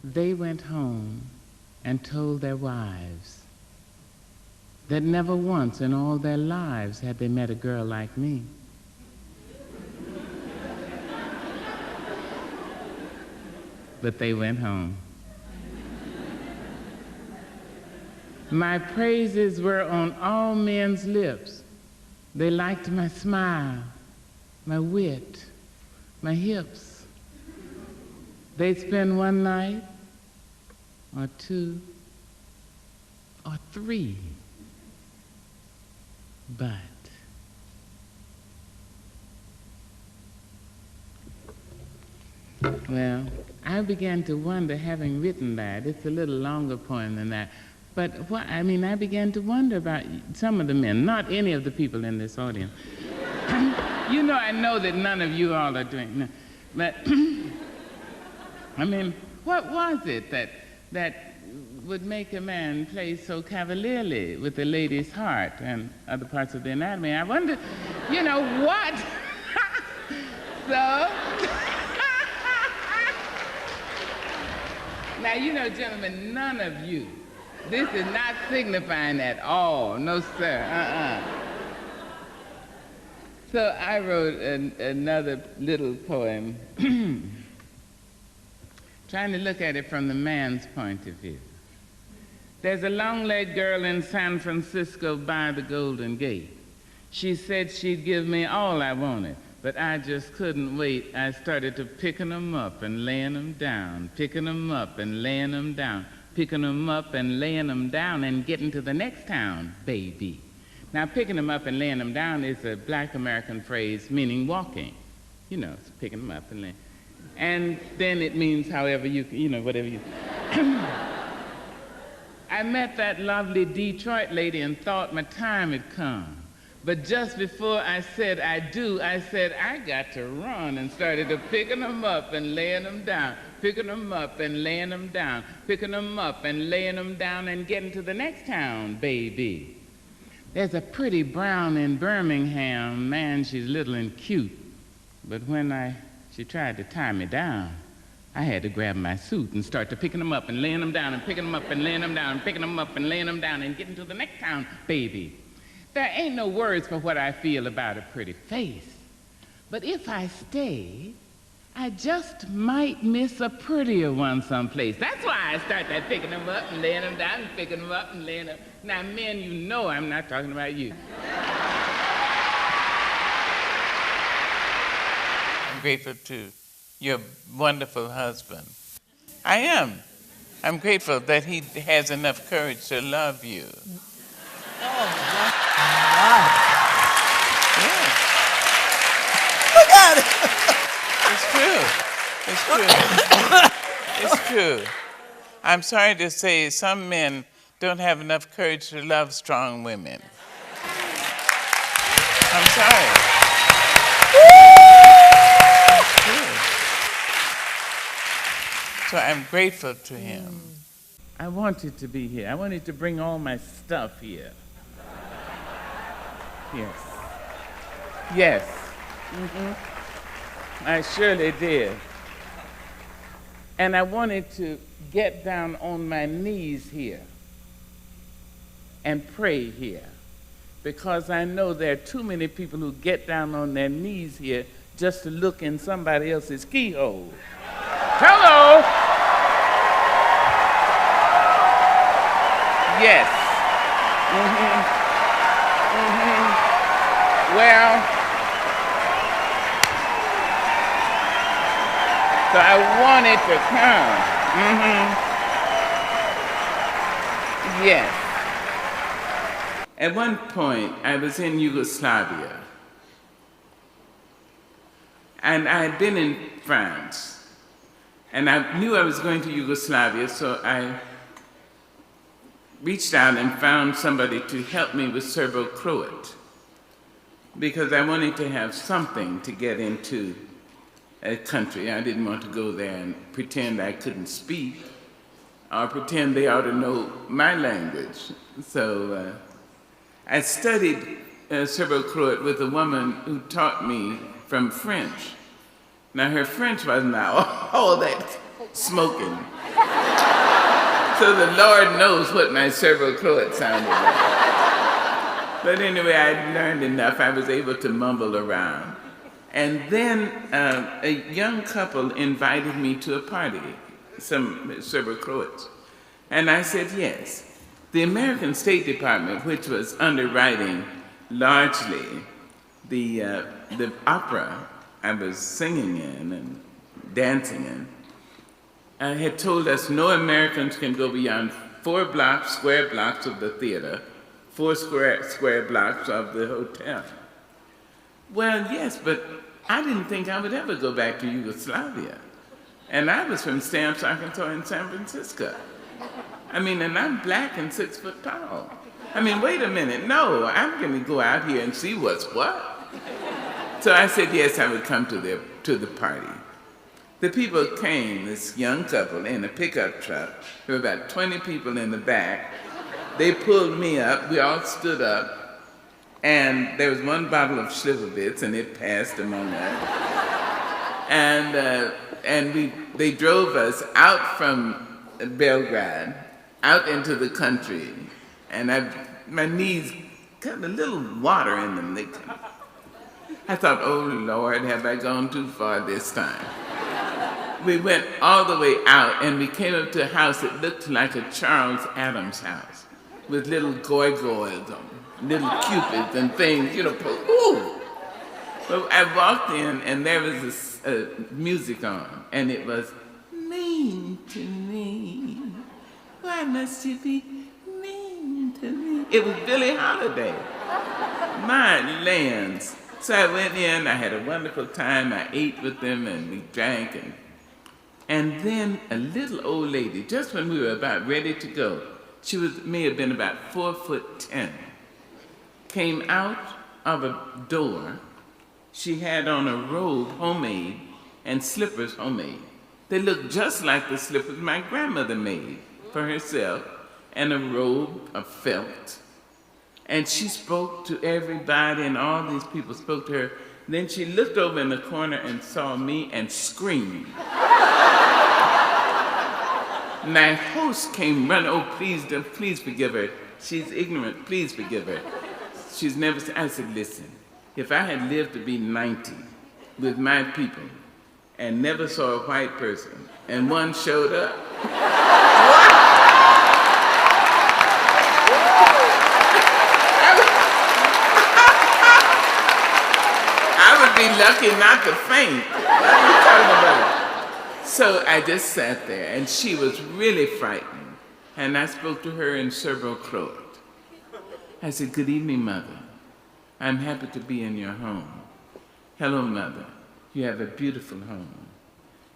They went home and told their wives that never once in all their lives had they met a girl like me. But they went home. My praises were on all men's lips. They liked my smile, my wit, my hips. They'd spend one night, or two, or three. But well, I began to wonder, having written that, it's a little longer poem than that, but I began to wonder about some of the men, not any of the people in this audience. You know, I know that none of you all are doing, but what was it that would make a man play so cavalierly with a lady's heart and other parts of the anatomy? I wonder, you know, what? So, now, you know, gentlemen, none of you, this is not signifying at all. No, sir, So I wrote another little poem trying to look at it from the man's point of view. There's a long-legged girl in San Francisco by the Golden Gate. She said she'd give me all I wanted, but I just couldn't wait. I started to picking them up and laying them down, picking them up and laying them down, picking them up and laying them down and getting to the next town, baby. Now, picking them up and laying them down is a Black American phrase meaning walking. You know, it's picking them up and laying. And then it means however whatever you. I met that lovely Detroit lady and thought my time had come. But just before I said I do, I said I got to run and started to picking them up and laying them down, picking them up and laying them down, picking them up and laying them down and getting to the next town, baby. There's a pretty brown in Birmingham, man, she's little and cute. But when she tried to tie me down, I had to grab my suit and start to picking them up and laying them down and picking them up and laying them down and picking them up and laying them down and getting to the next town, baby. There ain't no words for what I feel about a pretty face. But if I stay, I just might miss a prettier one someplace. That's why I start that picking them up and laying them down and picking them up and laying them. Now, men, you know I'm not talking about you. I'm grateful to your wonderful husband. I am. I'm grateful that he has enough courage to love you. Wow. Yes. Look at it. It's true. It's true. It's true. I'm sorry to say some men don't have enough courage to love strong women. I'm sorry. It's true. So I'm grateful to him. I wanted to be here. I wanted to bring all my stuff here. Yes. Yes. I surely did. And I wanted to get down on my knees here and pray here, because I know there are too many people who get down on their knees here just to look in somebody else's keyhole. Hello! Yes. Well, so I wanted to come. Yes. At one point, I was in Yugoslavia, and I had been in France, and I knew I was going to Yugoslavia, so I reached out and found somebody to help me with Serbo-Croat, because I wanted to have something to get into a country. I didn't want to go there and pretend I couldn't speak or pretend they ought to know my language. So I studied Serbo-Croat with a woman who taught me from French. Now, her French wasn't all that smoking. So the Lord knows what my Serbo-Croat sounded like. But anyway, I learned enough. I was able to mumble around. And then a young couple invited me to a party, some Serbo-Croats. And I said yes. The American State Department, which was underwriting largely the opera I was singing in and dancing in, had told us no Americans can go beyond 4 blocks, square blocks of the theater, 4 square blocks of the hotel. Well, yes, but I didn't think I would ever go back to Yugoslavia. And I was from Stamps, Arkansas, in San Francisco. I mean, and I'm black and 6 foot tall. I mean, wait a minute, no, I'm going to go out here and see what's what. So I said, yes, I would come to the party. The people came, this young couple, in a pickup truck. There were about 20 people in the back. They pulled me up, we all stood up, and there was 1 bottle of Slivovitz, and it passed among us. And they drove us out from Belgrade, out into the country, and my knees got a little water in them. I thought, oh Lord, have I gone too far this time? We went all the way out, and we came up to a house that looked like a Charles Adams house, with little gargoyles on, little cupids and things, ooh. But I walked in, and there was this music on, and it was, mean to me, why must you be mean to me? It was Billie Holiday. My lands. So I went in, I had a wonderful time, I ate with them and we drank and then a little old lady, just when we were about ready to go, she may have been about 4'10", came out of a door. She had on a robe, homemade, and slippers, homemade. They looked just like the slippers my grandmother made for herself, and a robe of felt. And she spoke to everybody, and all these people spoke to her. Then she looked over in the corner and saw me and screamed. My host came running, oh, please forgive her. She's ignorant, please forgive her. She's never seen. I said, listen, if I had lived to be 90 with my people and never saw a white person and one showed up, I would be lucky not to faint. What are you talking about? So I just sat there, and she was really frightened. And I spoke to her in Serbo-Croat. I said, good evening, Mother. I'm happy to be in your home. Hello, Mother. You have a beautiful home.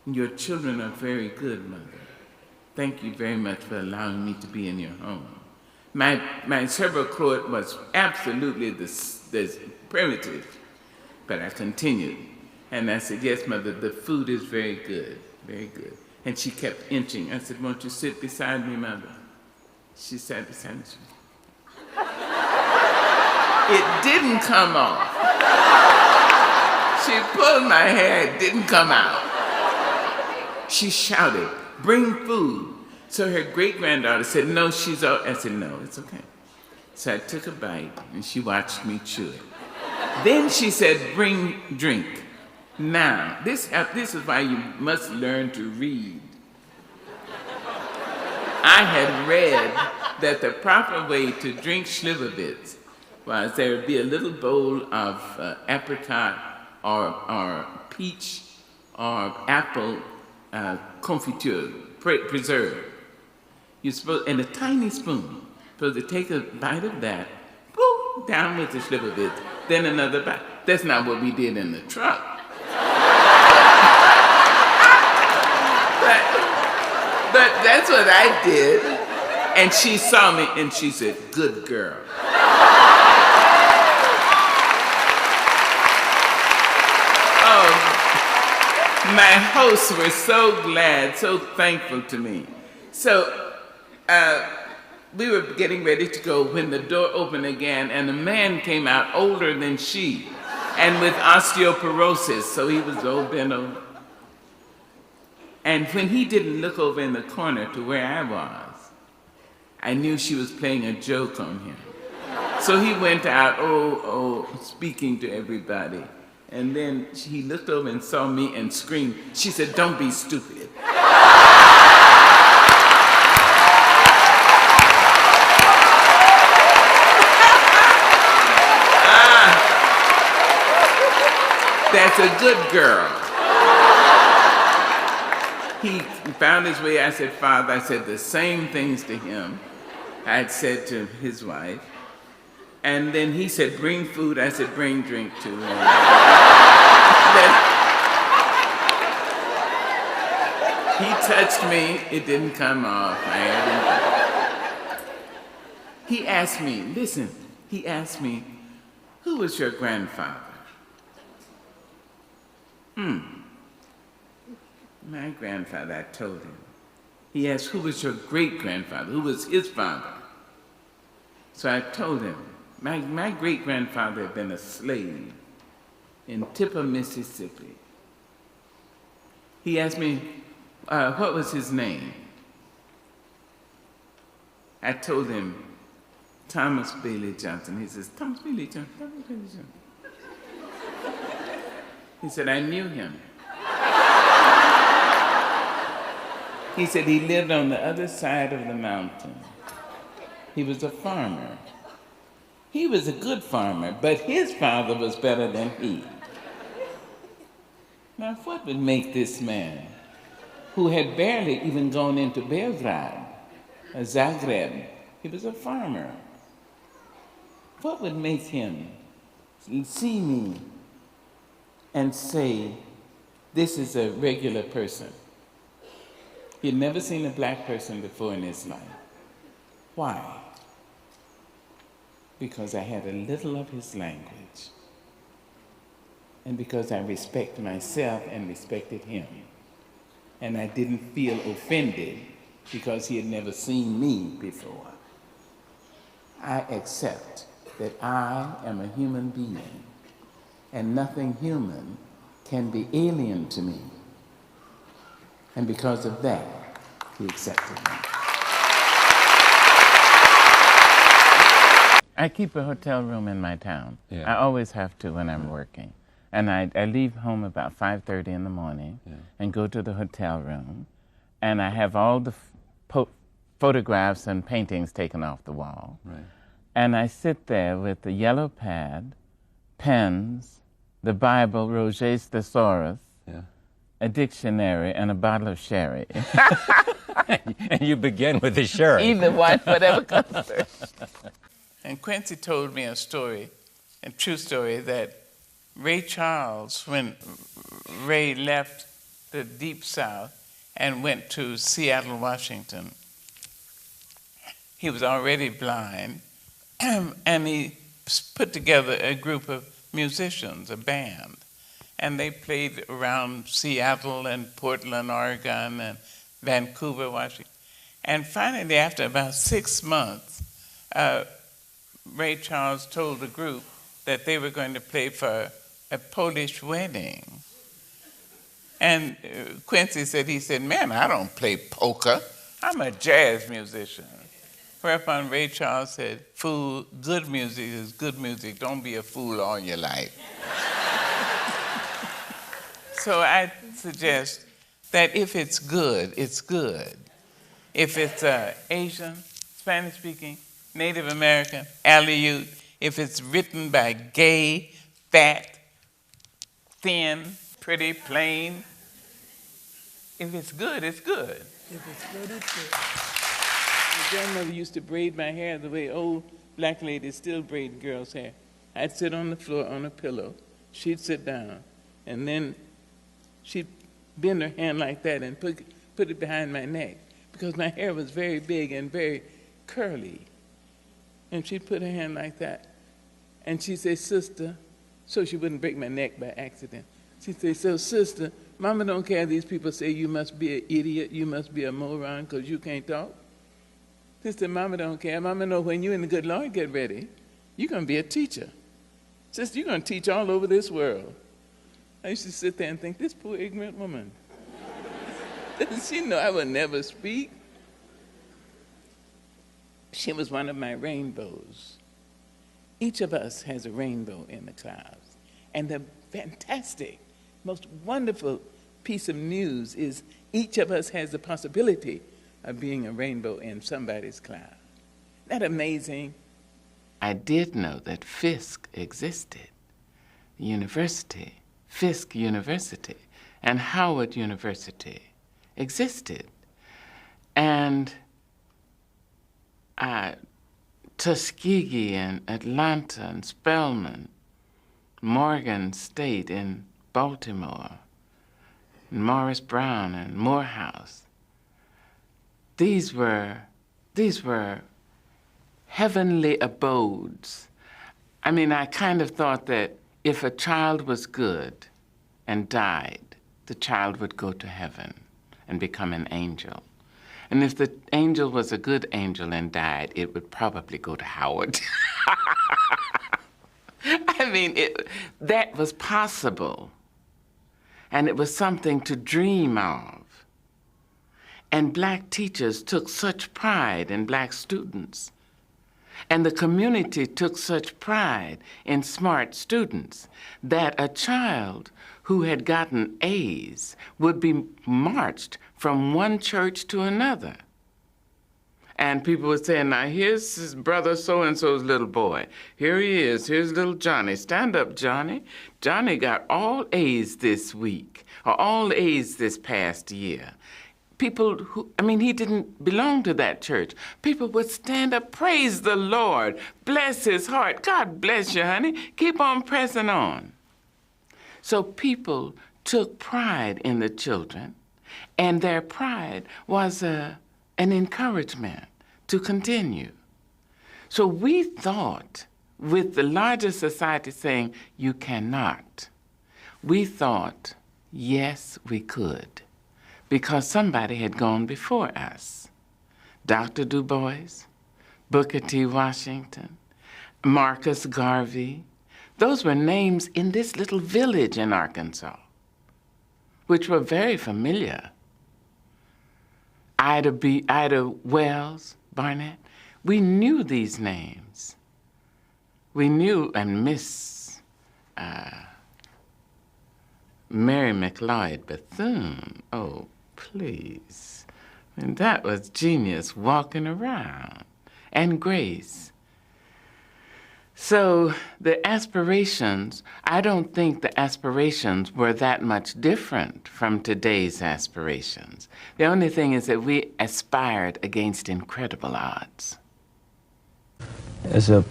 Your children are very good, Mother. Thank you very much for allowing me to be in your home. My Serbo-Croat was absolutely this primitive, but I continued. And I said, yes, Mother, the food is very good, very good. And she kept inching. I said, won't you sit beside me, Mother? She sat beside me. It didn't come off. She pulled my hair, it didn't come out. She shouted, bring food. So her great-granddaughter said, no, she's all. I said, no, it's okay. So I took a bite, and she watched me chew it. Then she said, bring drink. Now, this is why you must learn to read. I had read that the proper way to drink Slivovitz was there would be a little bowl of apricot or peach or apple confiture, preserve. You're supposed, and a tiny spoon, supposed to take a bite of that, boop, down with the Slivovitz, then another bite. That's not what we did in the truck. But that's what I did. And she saw me and she said, good girl. Oh, my hosts were so glad, so thankful to me. So we were getting ready to go when the door opened again and a man came out older than she and with osteoporosis, so he was old, bent over. And when he didn't look over in the corner to where I was, I knew she was playing a joke on him. So he went out, speaking to everybody. And then he looked over and saw me and screamed. She said, don't be stupid. That's a good girl. He found his way. I said, Father, I said the same things to him I had said to his wife. And then he said, bring food. I said, bring drink to him. He touched me. It didn't come off. He asked me, listen, he asked me, who was your grandfather? My grandfather, I told him. He asked, who was your great-grandfather? Who was his father? So I told him, my great-grandfather had been a slave in Tipper, Mississippi. He asked me, what was his name? I told him, Thomas Bailey Johnson. He says, Thomas Bailey Johnson, Thomas Bailey Johnson. He said, I knew him. He said he lived on the other side of the mountain. He was a farmer. He was a good farmer, but his father was better than he. Now, what would make this man, who had barely even gone into Belgrade, Zagreb, he was a farmer. what would make him see me and say, this is a regular person? He'd never seen a black person before in his life. Why? Because I had a little of his language, and because I respect myself and respected him. And I didn't feel offended because he had never seen me before. I accept that I am a human being, and nothing human can be alien to me. And because of that, he accepted me. I keep a hotel room in my town. Yeah. I always have to when I'm working. And I leave home about 5:30 in the morning and go to the hotel room. And I have all the photographs and paintings taken off the wall. Right. And I sit there with the yellow pad, pens, the Bible, Roget's Thesaurus, a dictionary, and a bottle of sherry. And you begin with the sherry. Either one, whatever comes first. And Quincy told me a story, a true story, that Ray Charles, when Ray left the Deep South and went to Seattle, Washington, he was already blind, and he put together a group of musicians, a band, and they played around Seattle and Portland, Oregon, and Vancouver, Washington. And finally, after about 6 months, Ray Charles told the group that they were going to play for a Polish wedding. And Quincy said, man, I don't play polka. I'm a jazz musician. Whereupon Ray Charles said, fool, good music is good music. Don't be a fool all your life. So I suggest that if it's good, it's good. If it's Asian, Spanish-speaking, Native American, Aleut, if it's written by gay, fat, thin, pretty, plain, if it's good, it's good. If it's good, it's good. My grandmother used to braid my hair the way old black ladies still braid girls' hair. I'd sit on the floor on a pillow. She'd sit down, and then she'd bend her hand like that and put it behind my neck because my hair was very big and very curly. And she'd put her hand like that, and she'd say, sister, so she wouldn't break my neck by accident. She'd say, so sister, Mama don't care these people say you must be an idiot, you must be a moron because you can't talk. Sister, Mama don't care. Mama know when you and the good Lord get ready, you're going to be a teacher. Sister, you're going to teach all over this world. I used to sit there and think, this poor ignorant woman. Doesn't she know I would never speak? She was one of my rainbows. Each of us has a rainbow in the clouds. And the fantastic, most wonderful piece of news is each of us has the possibility of being a rainbow in somebody's cloud. Isn't that amazing? I did know that Fisk existed, university, Fisk University, and Howard University existed. And Tuskegee and Atlanta and Spelman, Morgan State in Baltimore, and Morris Brown and Morehouse. These were heavenly abodes. I mean, I kind of thought that if a child was good and died, the child would go to heaven and become an angel. And if the angel was a good angel and died, it would probably go to Howard. I mean, that was possible. And it was something to dream of. And black teachers took such pride in black students. And the community took such pride in smart students that a child who had gotten A's would be marched from one church to another. And people would say, now here's his brother so-and-so's little boy. Here he is, here's little Johnny. Stand up, Johnny. Johnny got all A's this week, or all A's this past year. people who, he didn't belong to that church. People would stand up, praise the Lord, bless his heart. God bless you, honey. Keep on pressing on. So people took pride in the children, and their pride was an encouragement to continue. So we thought, with the larger society saying, you cannot, we thought, yes, we could, because somebody had gone before us. Dr. Du Bois, Booker T. Washington, Marcus Garvey. Those were names in this little village in Arkansas, which were very familiar. Ida Wells Barnett. We knew these names. We knew, and Miss Mary McLeod Bethune. Oh, please. And that was genius walking around. And Grace. So the aspirations, I don't think the aspirations were that much different from today's aspirations. The only thing is that we aspired against incredible odds. As a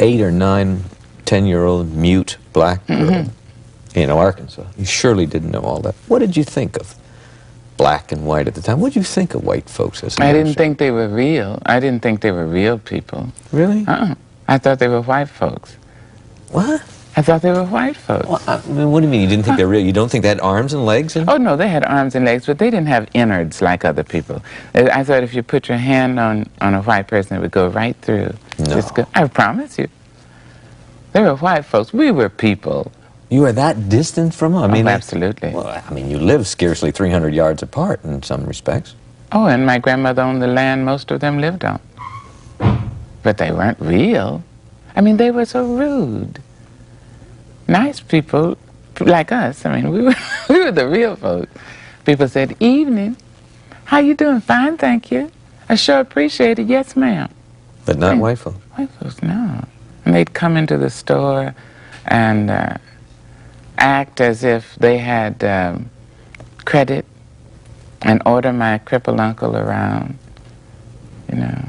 8 or 9, 10-year-old mute black girl in Arkansas, you surely didn't know all that. What did you think of black and white at the time? What did you think of white folks as a I didn't youngster? think they were real. I didn't think they were real people. Really? I thought they were white folks. What? I thought they were white folks. Well, I mean, what do you mean? You didn't think they're real? You don't think they had arms and legs? And... Oh, no, they had arms and legs, but they didn't have innards like other people. I thought if you put your hand on a white person, it would go right through. No. I promise you. They were white folks. We were people. You were that distant from them? I mean, absolutely. Well, I mean, you live scarcely 300 yards apart in some respects. Oh, and my grandmother owned the land most of them lived on. But they weren't real. I mean, they were so rude. Nice people like us. I mean, we were the real folks. People said, "Evening. How you doing? Fine, thank you. I sure appreciate it. Yes, ma'am." But not white folks? White folks, no. And they'd come into the store and act as if they had credit and order my crippled uncle around, you know.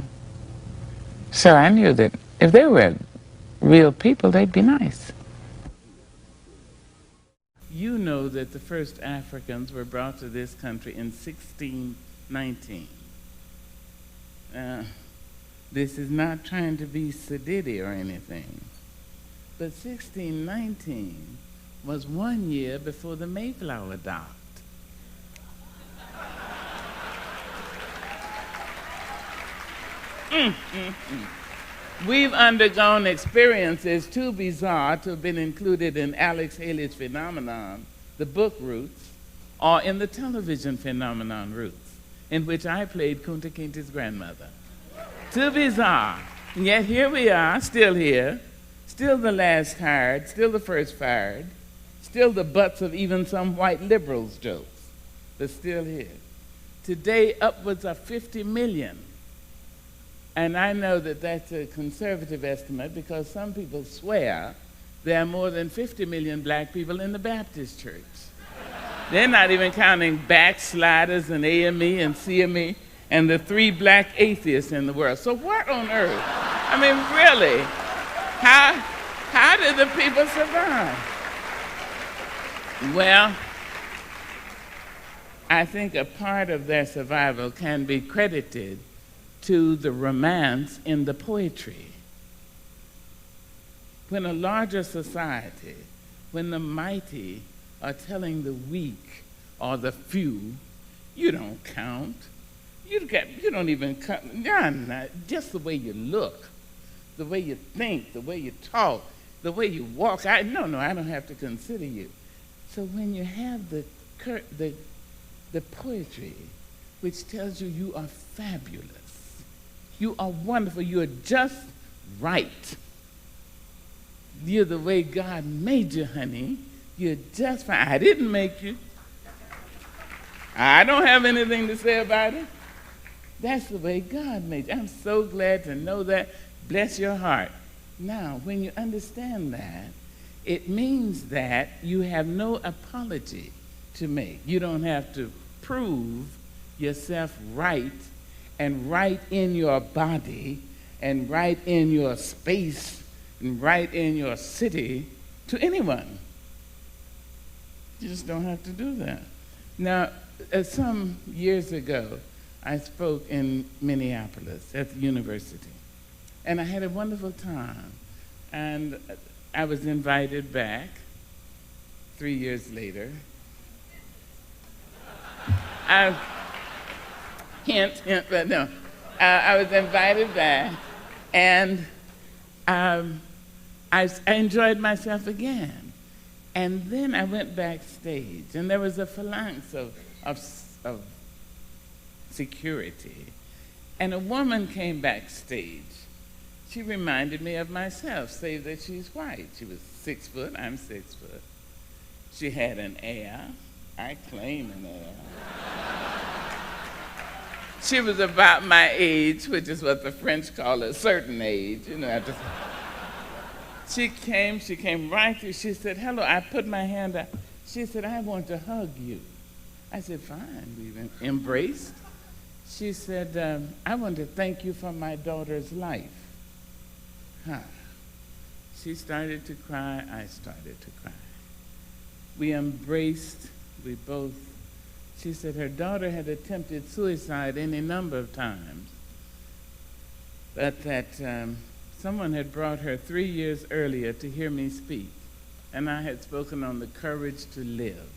So I knew that if they were real people, they'd be nice. You know that the first Africans were brought to this country in 1619. This is not trying to be sedity or anything, but 1619 was 1 year before the Mayflower docked. We've undergone experiences too bizarre to have been included in Alex Haley's phenomenon, the book Roots, or in the television phenomenon Roots, in which I played Kunta Kinte's grandmother. Too bizarre. And yet here we are, still here, still the last hired, still the first fired, still the butts of even some white liberals' jokes, but still here. Today, upwards of 50 million. And I know that that's a conservative estimate because some people swear there are more than 50 million black people in the Baptist church. They're not even counting backsliders and AME and CME and the 3 black atheists in the world. So what on earth? I mean, really, how did the people survive? Well, I think a part of their survival can be credited to the romance in the poetry. When a larger society, when the mighty are telling the weak or the few, you don't count. You don't even count. Not just the way you look, the way you think, the way you talk, the way you walk. I don't have to consider you. So when you have the poetry, which tells you you are fabulous, you are wonderful, you are just right. You're the way God made you, honey. You're just fine. I didn't make you. I don't have anything to say about it. That's the way God made you. I'm so glad to know that. Bless your heart. Now, when you understand that, it means that you have no apology to make. You don't have to prove yourself right and right in your body and right in your space and right in your city to anyone. You just don't have to do that. Now, some years ago, I spoke in Minneapolis at the university, and I had a wonderful time. And I was invited back 3 years later. Hint, but no. I was invited back, and I enjoyed myself again. And then I went backstage, and there was a phalanx of security. And a woman came backstage. She reminded me of myself, save that she's white. She was 6 foot, I'm 6 foot. She had an air. I claim an air. She was about my age, which is what the French call a certain age, you know. She came right through. She said, hello. I put my hand out. She said, I want to hug you. I said, fine. We embraced. She said, I want to thank you for my daughter's life. Huh. She started to cry. I started to cry. We embraced. We both. She said her daughter had attempted suicide any number of times, but that someone had brought her 3 years earlier to hear me speak, and I had spoken on the courage to live.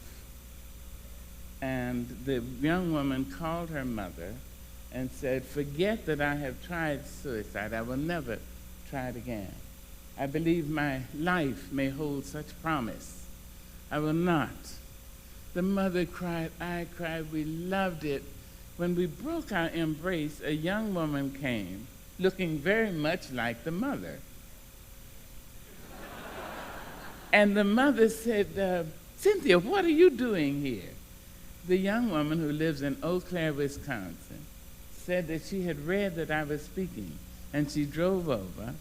And the young woman called her mother and said, forget that I have tried suicide. I will never try it again. I believe my life may hold such promise. I will not. The mother cried, I cried, we loved it. When we broke our embrace, a young woman came, looking very much like the mother. And the mother said, Cynthia, what are you doing here? The young woman who lives in Eau Claire, Wisconsin, said that she had read that I was speaking, and she drove over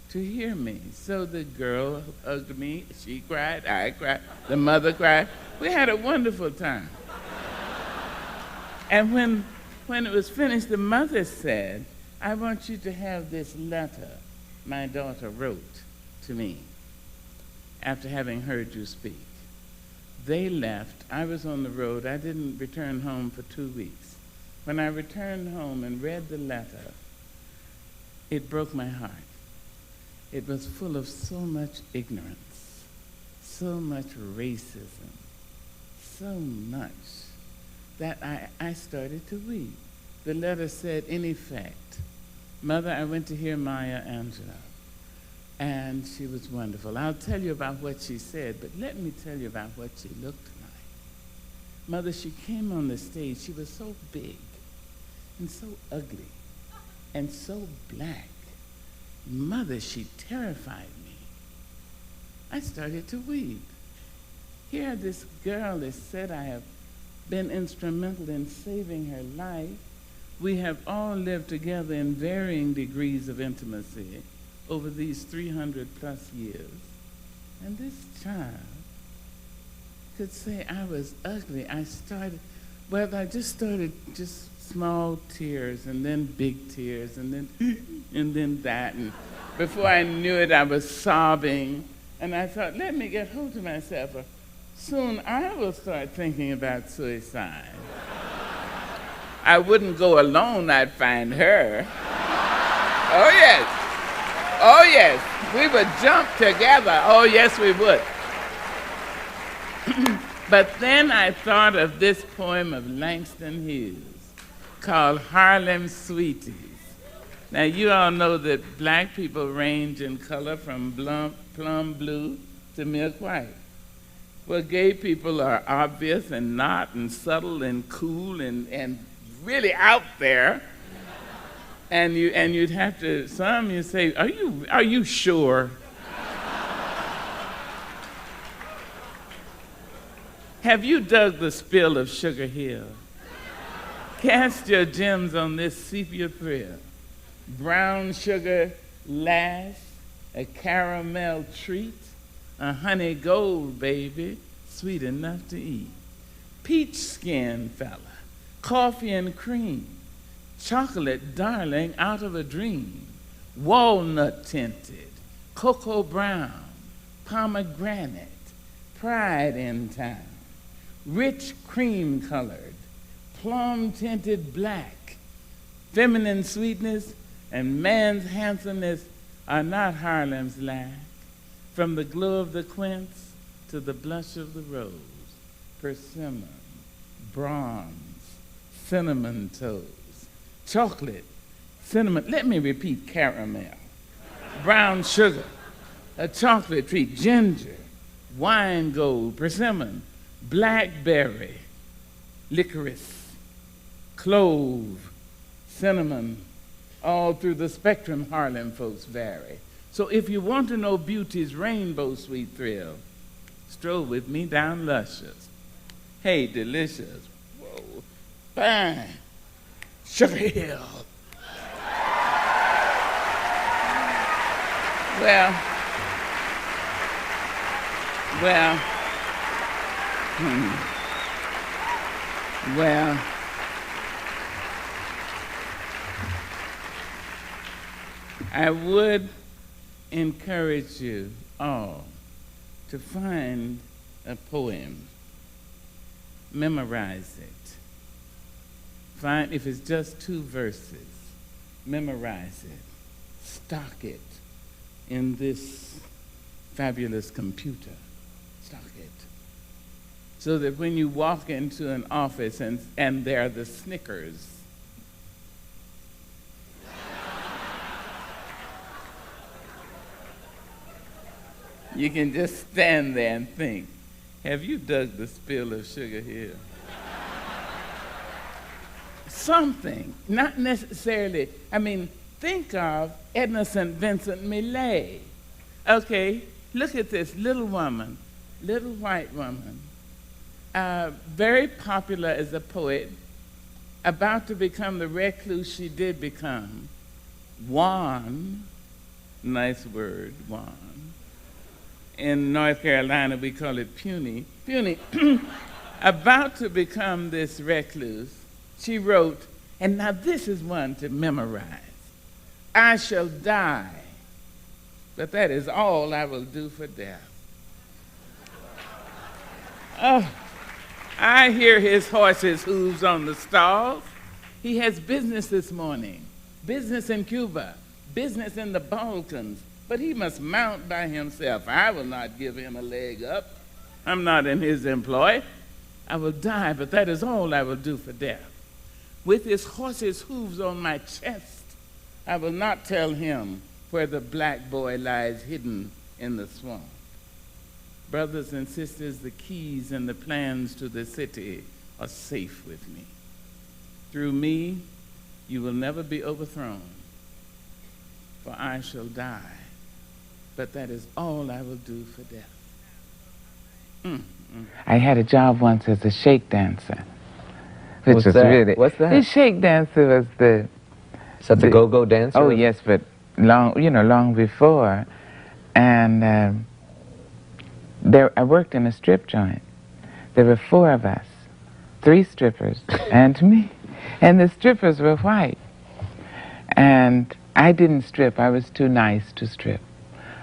to hear me. So the girl hugged me, she cried, I cried, the mother cried. We had a wonderful time. And when it was finished, the mother said, I want you to have this letter my daughter wrote to me after having heard you speak. They left. I was on the road. I didn't return home for 2 weeks. When I returned home and read the letter, it broke my heart. It was full of so much ignorance, so much racism, so much that I started to weep. The letter said, in effect, Mother, I went to hear Maya Angelou, and she was wonderful. I'll tell you about what she said, but let me tell you about what she looked like. Mother, she came on the stage. She was so big and so ugly and so black. Mother, she terrified me. I started to weep. Here, this girl that said I have been instrumental in saving her life. We have all lived together in varying degrees of intimacy over these 300 plus years. And this child could say I was ugly. I just started small tears and then big tears and then that. And before I knew it, I was sobbing. And I thought, let me get hold of myself. Or soon I will start thinking about suicide. I wouldn't go alone, I'd find her. Oh, yes. Oh, yes. We would jump together. Oh, yes, we would. But then I thought of this poem of Langston Hughes called Harlem Sweeties. Now, you all know that black people range in color from plum blue to milk white. Well, gay people are obvious and not and subtle and cool and really out there. And you'd have to, some you say, are you sure? Have you dug the spill of Sugar Hill? Cast your gems on this sepia thrill. Brown sugar lash, a caramel treat, a honey gold, baby, sweet enough to eat. Peach skin fella, coffee and cream, chocolate darling out of a dream, walnut tinted, cocoa brown, pomegranate, pride in town, rich cream colored, plum tinted black, feminine sweetness and man's handsomeness are not Harlem's lack. From the glow of the quince to the blush of the rose, persimmon, bronze, cinnamon toast, chocolate, cinnamon, let me repeat, caramel, brown sugar, a chocolate treat, ginger, wine gold, persimmon, blackberry, licorice, clove, cinnamon, all through the spectrum Harlem folks vary. So if you want to know beauty's rainbow sweet thrill, stroll with me down Luscious. Hey, delicious. Whoa, fine. Sugar Hill. Well, I would encourage you all to find a poem, memorize it. Find, if it's just 2 verses, memorize it, stock it in this fabulous computer, stock it. So that when you walk into an office and there are the Snickers, you can just stand there and think, have you dug the spill of sugar here? Something, not necessarily, think of Edna St. Vincent Millay. Okay, look at this little woman, little white woman, very popular as a poet, about to become the recluse she did become. Wan, nice word, wan. In North Carolina, we call it puny. Puny, about to become this recluse, she wrote, and now this is one to memorize. I shall die, but that is all I will do for death. Oh, I hear his horse's hooves on the stalls. He has business this morning, business in Cuba, business in the Balkans, but he must mount by himself. I will not give him a leg up. I'm not in his employ. I will die, but that is all I will do for death. With his horse's hooves on my chest, I will not tell him where the black boy lies hidden in the swamp. Brothers and sisters, the keys and the plans to the city are safe with me. Through me, you will never be overthrown, for I shall die, but that is all I will do for death. I had a job once as a shake dancer, which What's was that? really... What's that? The shake dancer was the... Is that the go-go dancer? Oh, yes, but long before. And I worked in a strip joint. There were 4 of us, 3 strippers and me. And the strippers were white. And I didn't strip. I was too nice to strip.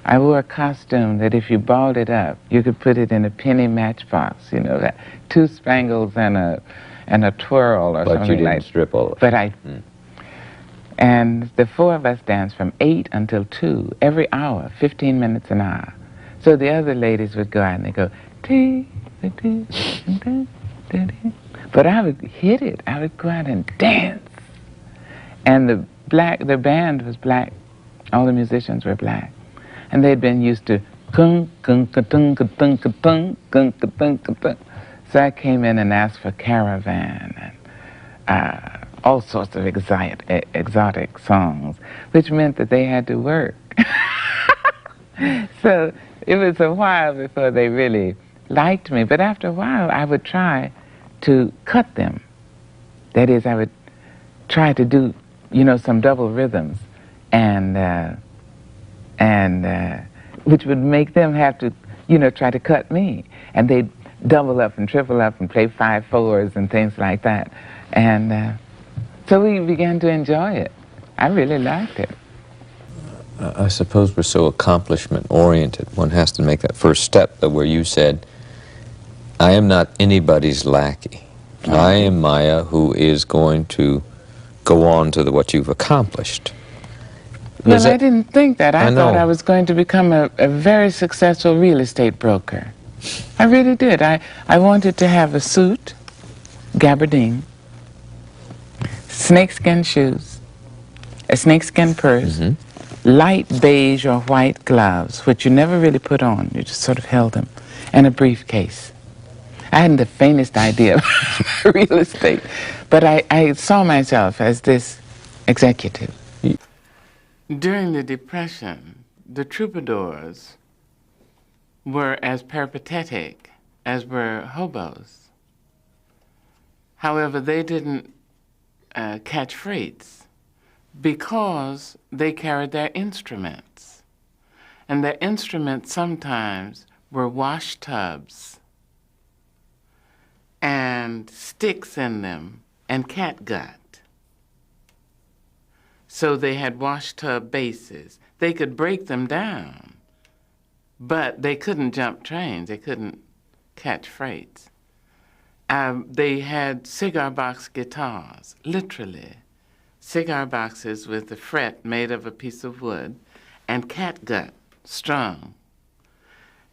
I wore a costume that if you balled it up, you could put it in a penny matchbox, that 2 spangles and a twirl or something like that. But you didn't strip all of it. But I... And the 4 of us danced from 8 until 2, every hour, 15 minutes an hour. So the other ladies would go out and they go, tee, tee, tee, tee. But I would hit it. I would go out and dance. And the band was black. All the musicians were black. And they'd been used to kung, kung, ka-tung, ka-tung, ka-tung, kung, ka-tung, ka-tung. So I came in and asked for Caravan and all sorts of exotic songs, which meant that they had to work. So it was a while before they really liked me, but after a while I would try to cut them. That is, I would try to do, some double rhythms, and which would make them have to, try to cut me. And they'd double up and triple up and play 5/4s and things like that. And so we began to enjoy it. I really liked it. I suppose we're so accomplishment-oriented. One has to make that first step where you said, I am not anybody's lackey. I am Maya, who is going to go on to what you've accomplished. Well, I didn't think that. I thought know. I was going to become a very successful real estate broker. I really did. I wanted to have a suit, gabardine, snakeskin shoes, a snakeskin purse, light beige or white gloves, which you never really put on. You just sort of held them, and a briefcase. I hadn't the faintest idea of real estate, but I saw myself as this executive. During the Depression, the troubadours were as peripatetic as were hobos. However, they didn't catch freights because they carried their instruments. And their instruments sometimes were wash tubs and sticks in them and catgut. So they had wash tub bases. They could break them down, but they couldn't jump trains. They couldn't catch freights. They had cigar box guitars, literally. Cigar boxes with the fret made of a piece of wood and catgut strung.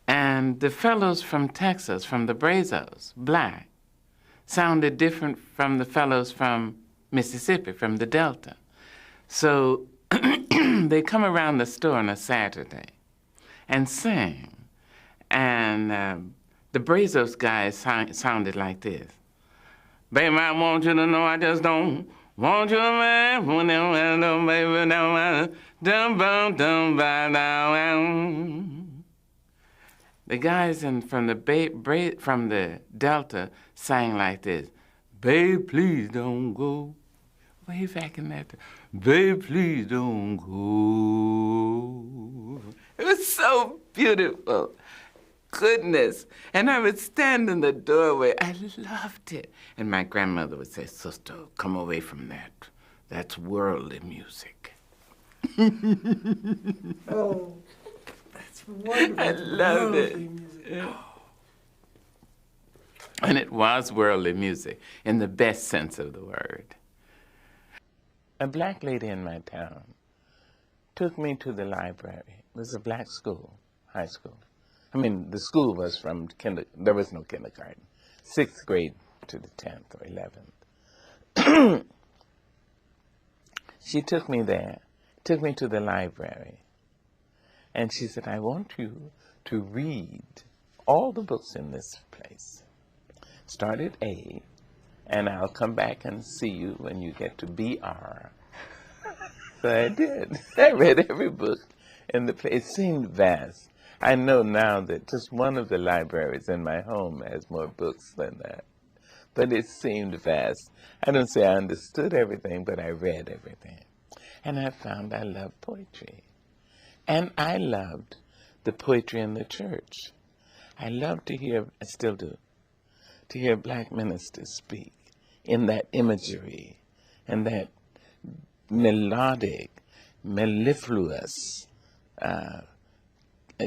And the fellows from Texas, from the Brazos, black, sounded different from the fellows from Mississippi, from the Delta. So they come around the store on a Saturday and sing. And the Brazos guys sounded like this. Baby, I want you to know I just don't want you, man. Baby, the guys from the Delta sang like this. Babe, please don't go. Way back in that. Babe, please don't go. It was so beautiful. Goodness. And I would stand in the doorway. I loved it. And my grandmother would say, sister, come away from that. That's worldly music. Oh, that's wonderful. I loved it. Yeah. And it was worldly music in the best sense of the word. A black lady in my town took me to the library. It was a black school, high school. I mean, the school was from there was no kindergarten, 6th grade to the 10th or 11th. She took me there, took me to the library, and she said, I want you to read all the books in this place. Start at A, and I'll come back and see you when you get to BR. So I did. I read every book in the place. It seemed vast. I know now that just one of the libraries in my home has more books than that. But it seemed vast. I don't say I understood everything, but I read everything. And I found I loved poetry. And I loved the poetry in the church. I loved to hear, I still do, to hear black ministers speak in that imagery and that melodic, mellifluous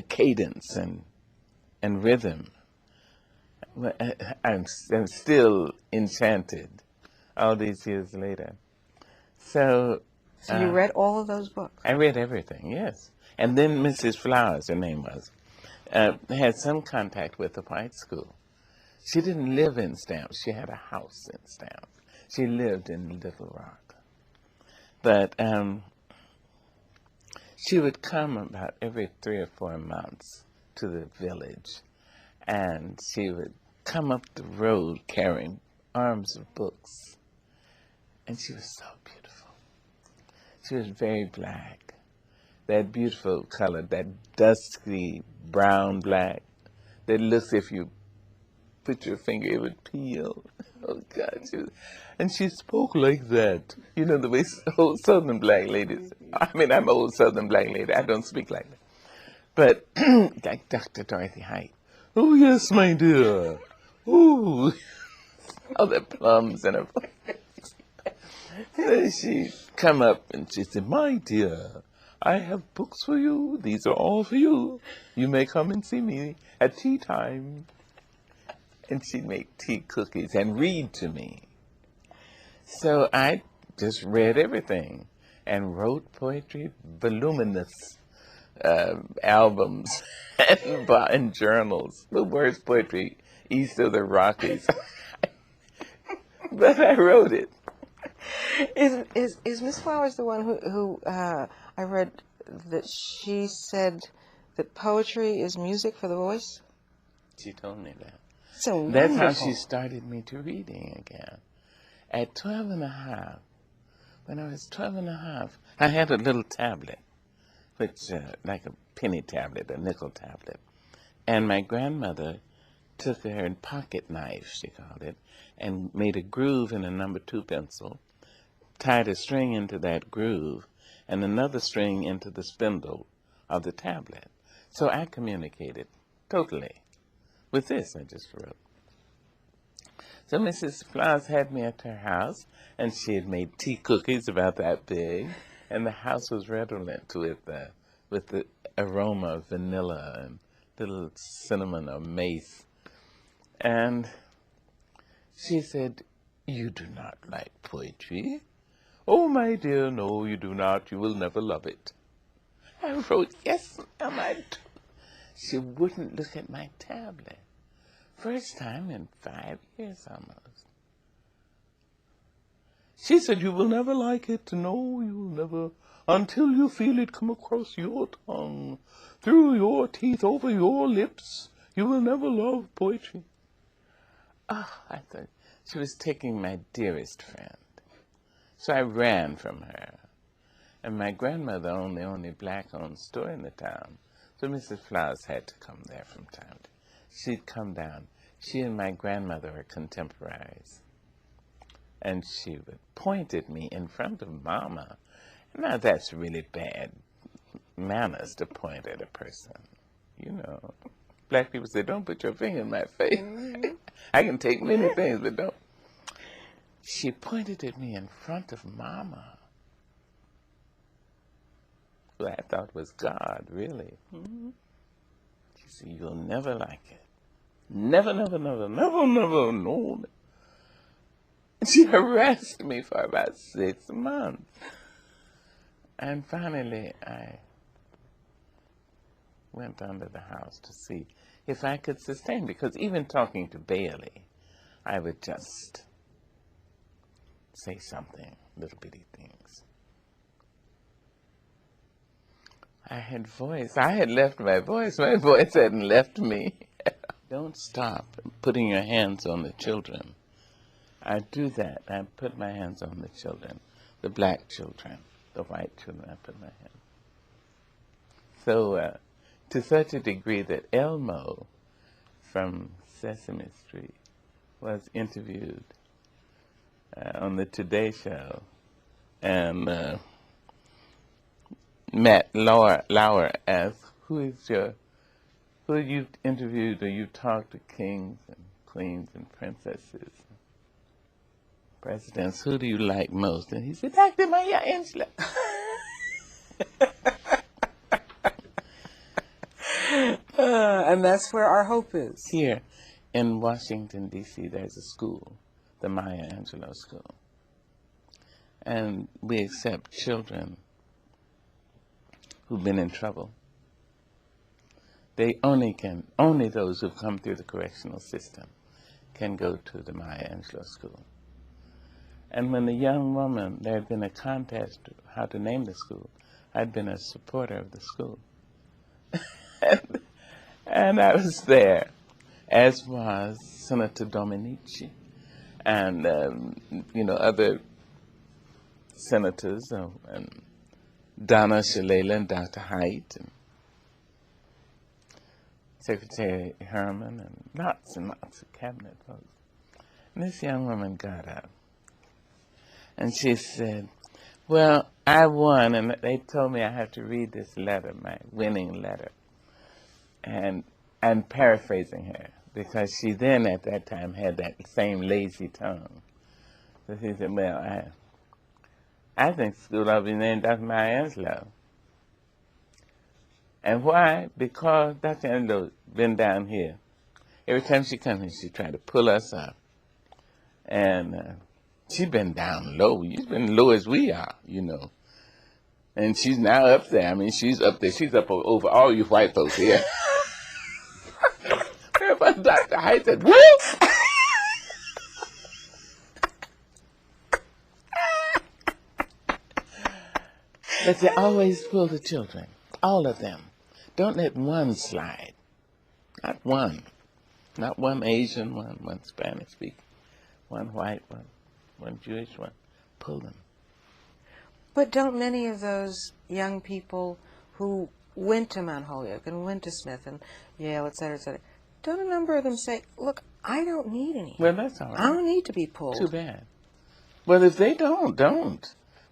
cadence and rhythm. I'm still enchanted all these years later. So you read all of those books? I read everything, yes. And then Mrs. Flowers, her name was, had some contact with the white school. She didn't live in Stamps. She had a house in Stamps. She lived in Little Rock. But she would come about every 3 or 4 months to the village, and she would come up the road carrying arms of books. And she was so beautiful. She was very black. That beautiful color, that dusky brown black that looks, if you put your finger, it would peel. Oh, God. And she spoke like that. You know, the way old Southern black ladies. I mean, I'm an old Southern black lady. I don't speak like that. But like Dr. Dorothy Height. Oh, yes, my dear. Ooh. All the plums in her voice. So she come up and she said, "My dear, I have books for you. These are all for you. You may come and see me at tea time." And she'd make tea cookies and read to me. So I just read everything and wrote poetry, voluminous albums and journals. The worst poetry east of the Rockies. But I wrote it. Is Miss Flowers the one who I read that she said that poetry is music for the voice? She told me that. So That's how wonderful. she started me to reading again. At 12 and a half, when I was 12 and a half, I had a little tablet, which like a penny tablet, a nickel tablet. And my grandmother took her pocket knife, she called it, and made a groove in a number 2 pencil, tied a string into that groove, and another string into the spindle of the tablet. So I communicated totally with this I just wrote. So Mrs. Flowers had me at her house, and she had made tea cookies about that big, and the house was redolent with the aroma of vanilla and little cinnamon or mace. And she said, "You do not like poetry?" "Oh, my dear, no, you do not. You will never love it." I wrote, "Yes, ma'am, I do." She wouldn't look at my tablet. First time in 5 years almost. She said, "You will never like it. No, you will never, until you feel it come across your tongue, through your teeth, over your lips. You will never love poetry." Ah, I thought she was taking my dearest friend. So I ran from her. And my grandmother owned the only black-owned store in the town, so Mrs. Flowers had to come there from time to time. She'd come down. She and my grandmother are contemporaries. And she would point at me in front of Mama. Now, that's really bad manners to point at a person. You know, black people say, "Don't put your finger in my face." I can take many things, but don't. She pointed at me in front of Mama, who I thought was God, really. She said, "You'll never like it. Never, never, never, never, never, no." She harassed me for about 6 months. And finally, I went under the house to see if I could sustain, because even talking to Bailey, I would just say something, little bitty things. I had voice. I had left my voice. My voice hadn't left me. Don't stop putting your hands on the children. I do that. I put my hands on the children, the black children, the white children, I put my hands. So to such a degree that Elmo from Sesame Street was interviewed on the Today Show, and Matt Lauer asked, who you've interviewed or you've talked to kings and queens and princesses, presidents, who do you like most? And he said, Dr. Maya Angelou. And that's where our hope is. Here in Washington, D.C., there's a school, the Maya Angelou School. And we accept children who've been in trouble. They only those who've come through the correctional system can go to the Maya Angelou School. And when the young woman, there had been a contest how to name the school, I'd been a supporter of the school. And I was there, as was Senator Dominici and, other senators, and Donna Shalala and Dr. Haidt and Secretary Herman and lots of cabinet folks. And this young woman got up and she said, well, I won, and they told me I have to read this letter, my winning letter. And I'm paraphrasing her, because she then at that time had that same lazy tongue. So he said, well, I think school ought to be named after Maya Angelou. And why? Because Dr. Angelou been down here. Every time she comes in, she try to pull us up. And she's been down low. She's been low as we are, you know. And she's now up there. I mean, she's up there. She's up over all you white folks here. But Dr. Hyde said, woo! But they always pull the children, all of them. Don't let one slide. Not one. Not one Asian, one Spanish speaker, one white, one Jewish one. Pull them. But don't many of those young people who went to Mount Holyoke and went to Smith and Yale, et cetera, don't a number of them say, look, I don't need any. Well, that's all right. I don't need to be pulled. Too bad. Well, if they don't.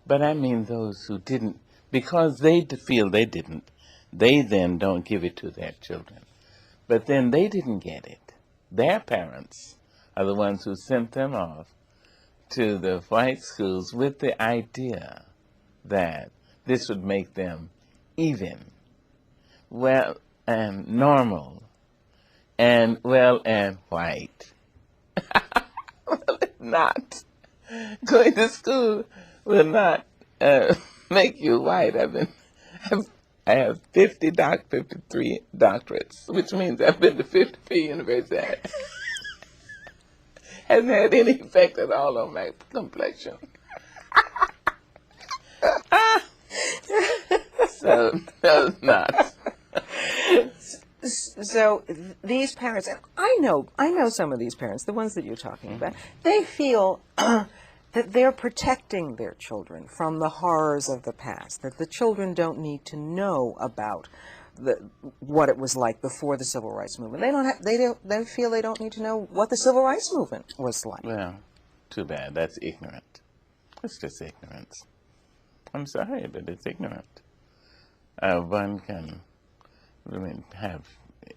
But I mean those who didn't, because they feel they didn't, they then don't give it to their children. But then they didn't get it. Their parents are the ones who sent them off to the white schools with the idea that this would make them even, well, and normal, and well, and white. Well, it's not. Going to school will not make you white. I have 53 doctorates, which means I've been to 53 universities. Hasn't had any effect at all on my complexion. So, no, it's not. So these parents, and I know some of these parents, the ones that you're talking about, they feel that they're protecting their children from the horrors of the past, that the children don't need to know about what it was like before the Civil Rights Movement. They feel they don't need to know what the Civil Rights Movement was like. Well, too bad. That's ignorant. It's just ignorance. I'm sorry, but it's ignorant. One can have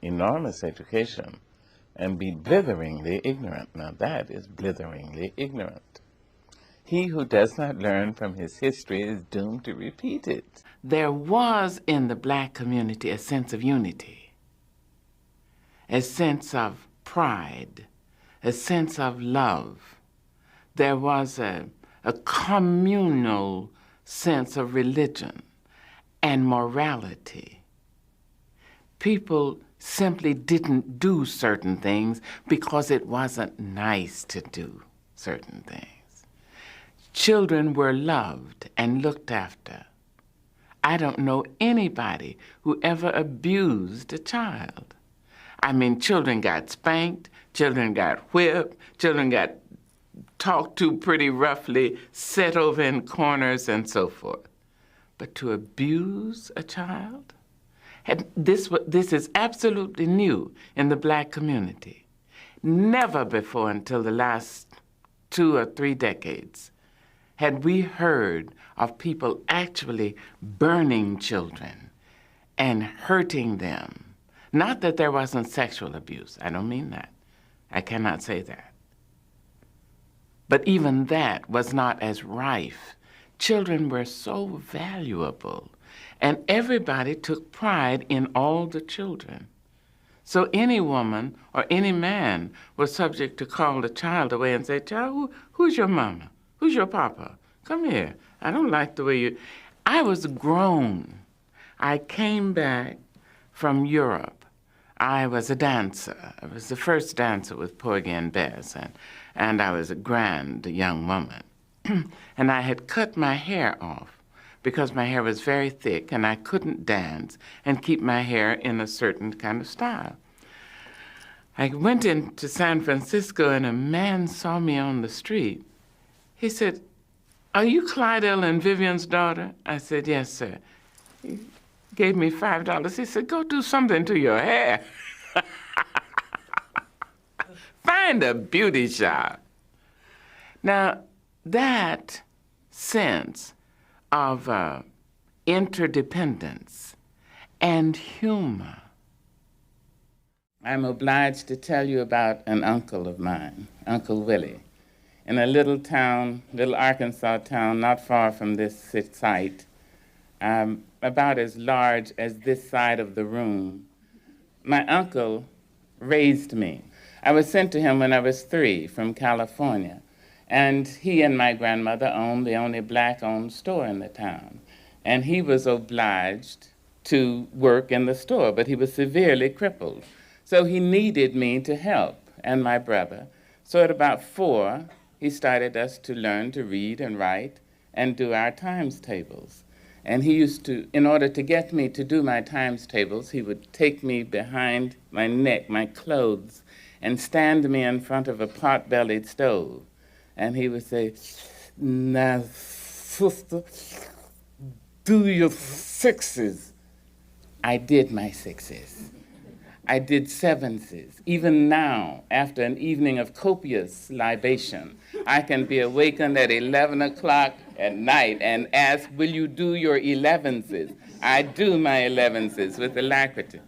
enormous education and be blitheringly ignorant. Now that is blitheringly ignorant. He who does not learn from his history is doomed to repeat it. There was in the black community a sense of unity, a sense of pride, a sense of love. There was a communal sense of religion and morality. People simply didn't do certain things because it wasn't nice to do certain things. Children were loved and looked after. I don't know anybody who ever abused a child. I mean, children got spanked, children got whipped, children got talked to pretty roughly, set over in corners and so forth. But to abuse a child? This is absolutely new in the black community. Never before until the last 2 or 3 decades had we heard of people actually burning children and hurting them. Not that there wasn't sexual abuse. I don't mean that. I cannot say that. But even that was not as rife. Children were so valuable, and everybody took pride in all the children. So any woman or any man was subject to call the child away and say, child, who's your mama? Who's your papa? Come here. I don't like the way you... I was grown. I came back from Europe. I was a dancer. I was the first dancer with Porgy and Bess, and I was a grand young woman. And I had cut my hair off because my hair was very thick and I couldn't dance and keep my hair in a certain kind of style. I went into San Francisco and a man saw me on the street. He said, are you Clydell and Vivian's daughter? I said, yes, sir. He gave me $5. He said, go do something to your hair. Find a beauty shop. Now, that sense of interdependence and humor. I'm obliged to tell you about an uncle of mine, Uncle Willie. in a little town, little Arkansas town, not far from this site, about as large as this side of the room. My uncle raised me. I was sent to him when I was 3 from California, and he and my grandmother owned the only black-owned store in the town. And he was obliged to work in the store, but he was severely crippled. So he needed me to help, and my brother. So at about 4, he started us to learn to read and write and do our times tables. And he used to, in order to get me to do my times tables, he would take me behind my neck, my clothes, and stand me in front of a pot-bellied stove. And he would say, "Now, sister, do your 6s. I did my 6s. I did 7s. Even now, after an evening of copious libation, I can be awakened at 11 o'clock at night and ask, will you do your 11s? I do my 11s with alacrity.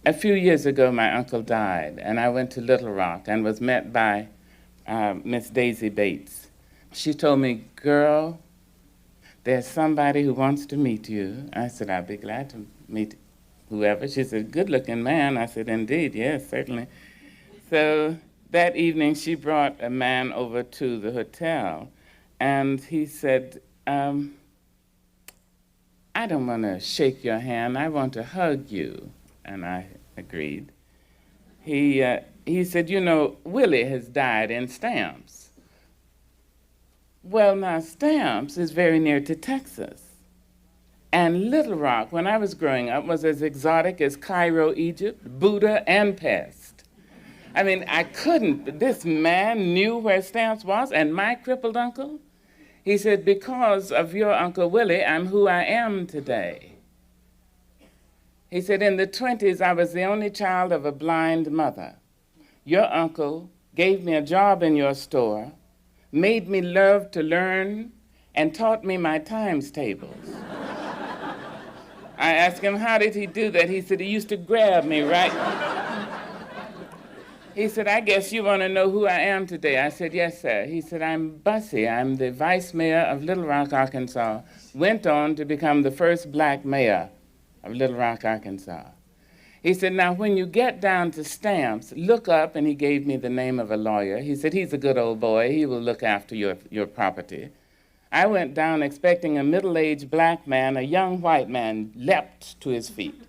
A few years ago, my uncle died, and I went to Little Rock and was met by Miss Daisy Bates. She told me, "Girl, there's somebody who wants to meet you." I said, "I'll be glad to meet whoever." She said, "Good-looking man." I said, "Indeed, yes, certainly." So that evening, she brought a man over to the hotel, and he said, "I don't want to shake your hand. I want to hug you." And I agreed. He said, "You know, Willie has died in Stamps." Well, now, Stamps is very near to Texas. And Little Rock, when I was growing up, was as exotic as Cairo, Egypt, Buddha, and Pest. I mean, I couldn't. This man knew where Stamps was, and my crippled uncle? He said, "Because of your Uncle Willie, I'm who I am today." He said, "In the 20s, I was the only child of a blind mother. Your uncle gave me a job in your store, made me love to learn, and taught me my times tables." I asked him, "How did he do that?" He said, "He used to grab me, right?" He said, "I guess you want to know who I am today." I said, "Yes, sir." He said, "I'm Bussy. I'm the vice mayor of Little Rock, Arkansas. Went on to become the first black mayor of Little Rock, Arkansas." He said, "Now, when you get down to Stamps, look up," and he gave me the name of a lawyer. He said, "He's a good old boy. He will look after your property." I went down expecting a middle-aged black man. A young white man leapt to his feet.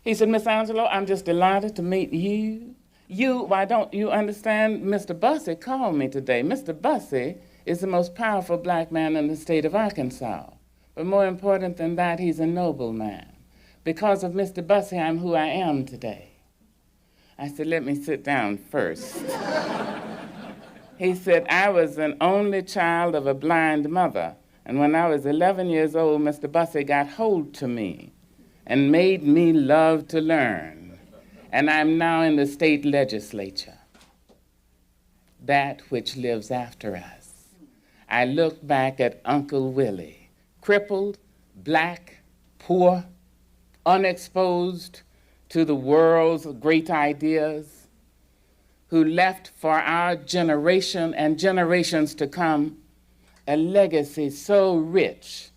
He said, "Miss Angelou, I'm just delighted to meet you. Why don't you understand? Mr. Bussy called me today. Mr. Bussy is the most powerful black man in the state of Arkansas. But more important than that, he's a noble man. Because of Mr. Bussy, I'm who I am today." I said, "Let me sit down first." He said, "I was an only child of a blind mother, and when I was 11 years old, Mr. Bussy got hold to me and made me love to learn, and I'm now in the state legislature, that which lives after us. I look back at Uncle Willie, crippled, black, poor, unexposed to the world's great ideas, who left for our generation and generations to come a legacy so rich.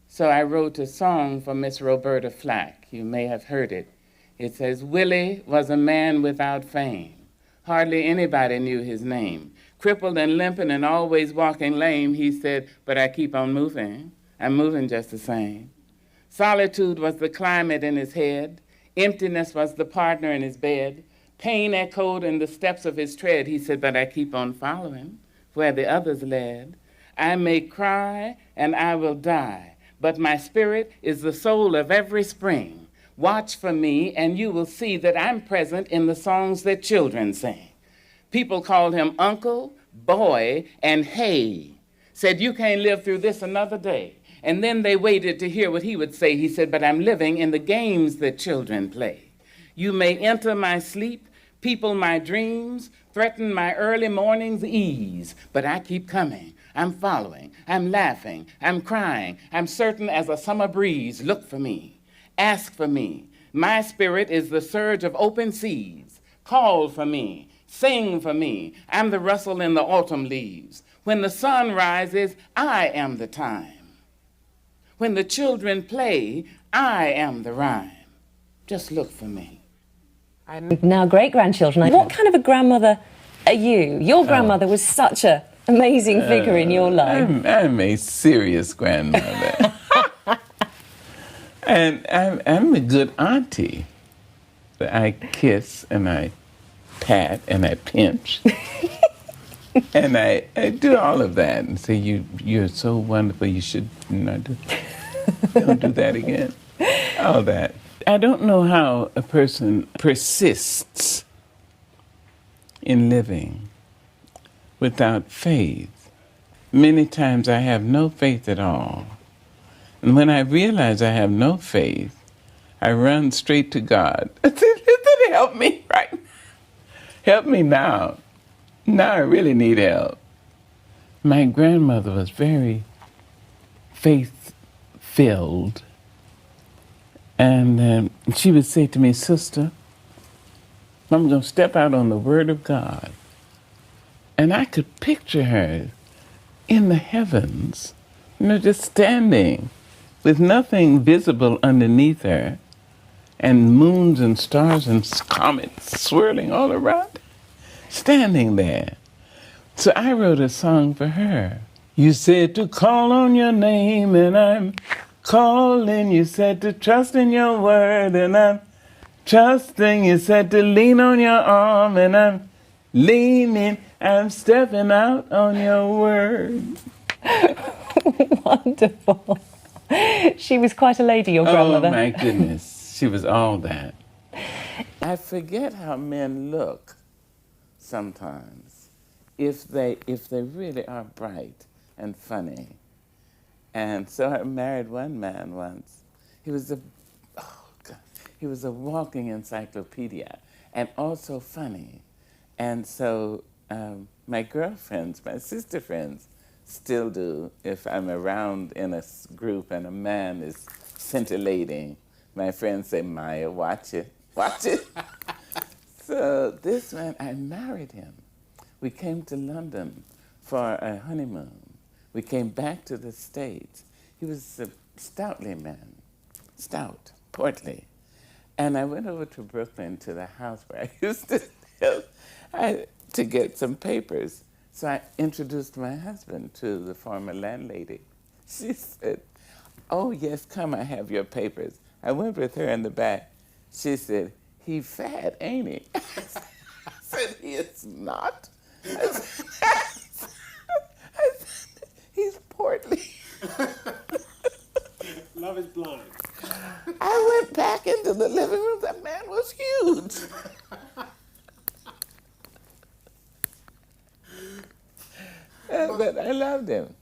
So I wrote a song for Miss Roberta Flack. You may have heard it. It says, "Willie was a man without fame. Hardly anybody knew his name. Crippled and limping and always walking lame, he said, but I keep on moving. I'm moving just the same. Solitude was the climate in his head. Emptiness was the partner in his bed. Pain echoed in the steps of his tread. He said, but I keep on following where the others led. I may cry and I will die, but my spirit is the soul of every spring. Watch for me and you will see that I'm present in the songs that children sing." People called him uncle, boy, and hey. Said, "You can't live through this another day." And then they waited to hear what he would say. He said, "But I'm living in the games that children play. You may enter my sleep, people my dreams, threaten my early morning's ease, but I keep coming. I'm following, I'm laughing, I'm crying, I'm certain as a summer breeze. Look for me, ask for me. My spirit is the surge of open seas. Call for me, Sing for me. I'm the rustle in the autumn leaves. When the sun rises, I am the time. When the children play, I am the rhyme. Just look for me. Now great-grandchildren. What kind of a grandmother are you? Your grandmother was such an amazing figure in your life. I'm a serious grandmother. And I'm a good auntie. I kiss and I pat and I pinch. And I do all of that and say, you're so wonderful, you should not don't do that again. All that. I don't know how a person persists in living without faith. Many times I have no faith at all. And when I realize I have no faith, I run straight to God. I said, help me right now. Help me now. Now I really need help. My grandmother was very faith-filled. And she would say to me, sister, I'm going to step out on the word of God. And I could picture her in the heavens, just standing with nothing visible underneath her, and moons and stars and comets swirling all around, standing there. So I wrote a song for her. You said to call on your name, and I'm calling. You said to trust in your word, and I'm trusting. You said to lean on your arm, and I'm leaning. I'm stepping out on your word. Wonderful. She was quite a lady, your grandmother. Oh, my goodness. She was all that. I forget how men look sometimes, if they really are bright and funny. And so I married one man once. He was a walking encyclopedia and also funny. And so my girlfriends, my sister friends, still do. If I'm around in a group and a man is scintillating, my friends say, Maya, watch it, watch it. So this man, I married him. We came to London for a honeymoon. We came back to the States. He was a stoutly man, stout, portly. And I went over to Brooklyn to the house where I used to live to get some papers. So I introduced my husband to the former landlady. She said, oh, yes, come, I have your papers. I went with her in the back. She said, he fat, ain't he? I said, he is not. I said, he's portly. Love is blind. I went back into the living room. That man was huge. But I loved him.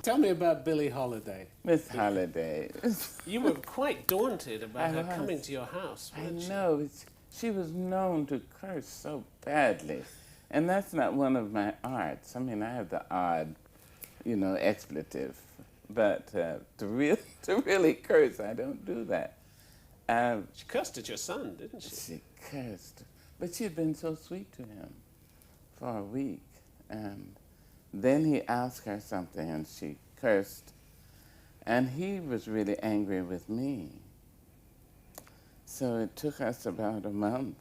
Tell me about Billie Holiday. Miss Holiday. You were quite daunted about her coming to your house, weren't you? I know. She was known to curse so badly. And that's not one of my arts. I mean, I have the odd, expletive. But to really curse, I don't do that. She cursed at your son, didn't she? She cursed. But she had been so sweet to him for a week. And then he asked her something, and she cursed. And he was really angry with me. So it took us about a month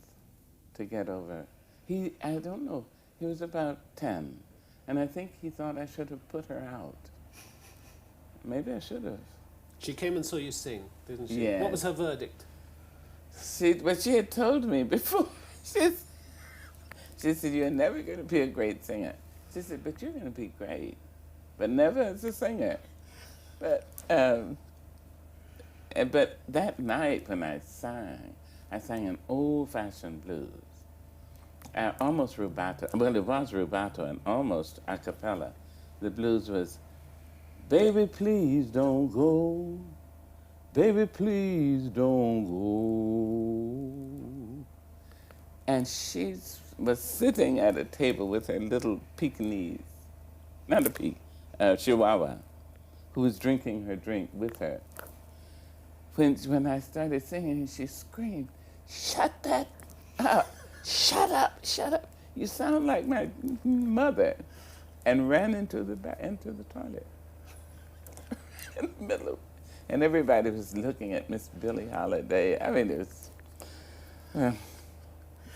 to get over. I don't know, he was about 10. And I think he thought I should have put her out. Maybe I should have. She came and saw you sing, didn't she? Yes. What was her verdict? But she had told me before. She said, you're never going to be a great singer. She said, but you're going to be great, but never as a singer. But that night when I sang an old-fashioned blues. Almost rubato. Well, it was rubato and almost a cappella. The blues was, baby, please don't go. Baby, please don't go. And she was sitting at a table with her little Pekingese, not a Chihuahua, who was drinking her drink with her. When I started singing, she screamed, shut that up. shut up, shut up. You sound like my mother. And ran into the toilet. In the middle of, and everybody was looking at Miss Billie Holiday. I mean, it was, well,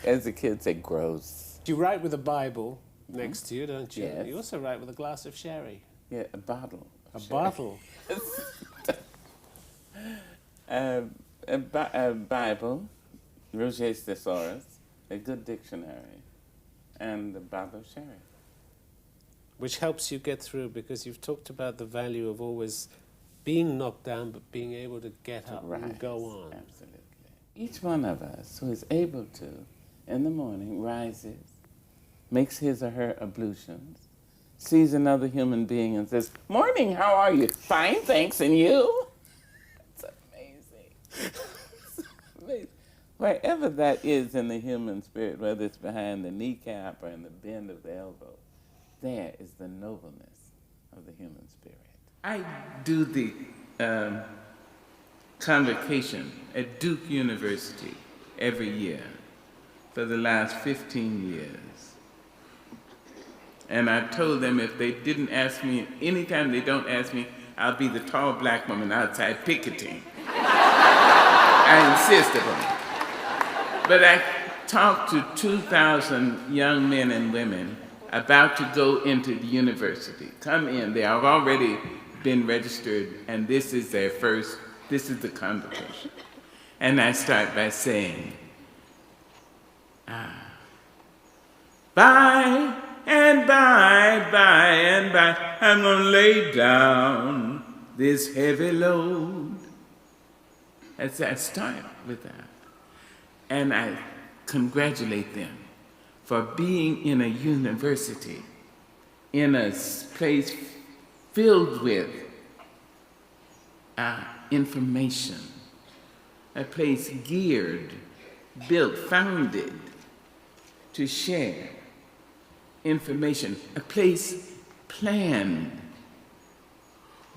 as the kids say, gross. You write with a Bible next to you, don't you? Yes. You also write with a glass of sherry. Yeah, a bottle. A bottle. A Bible, Roget's Thesaurus, a good dictionary, and a bottle of sherry. Which helps you get through, because you've talked about the value of always being knocked down but being able to get up and go on. Absolutely. Each one of us who is able to, in the morning, rises, makes his or her ablutions, sees another human being and says, "Morning, how are you?" "Fine, thanks, and you?" It's amazing. It's amazing. Wherever that is in the human spirit, whether it's behind the kneecap or in the bend of the elbow, there is the nobleness of the human spirit. I do the convocation at Duke University every year for the last 15 years. And I told them if they didn't ask me, anytime they don't ask me, I'll be the tall black woman outside picketing. I insist upon it. But I talked to 2,000 young men and women about to go into the university. Come in, they have already been registered, and this is their first, this is the convocation. And I start by saying, by and by, I'm gonna lay down this heavy load. I start with that. And I congratulate them for being in a university, in a place filled with information, a place geared, built, founded to share information, a place planned,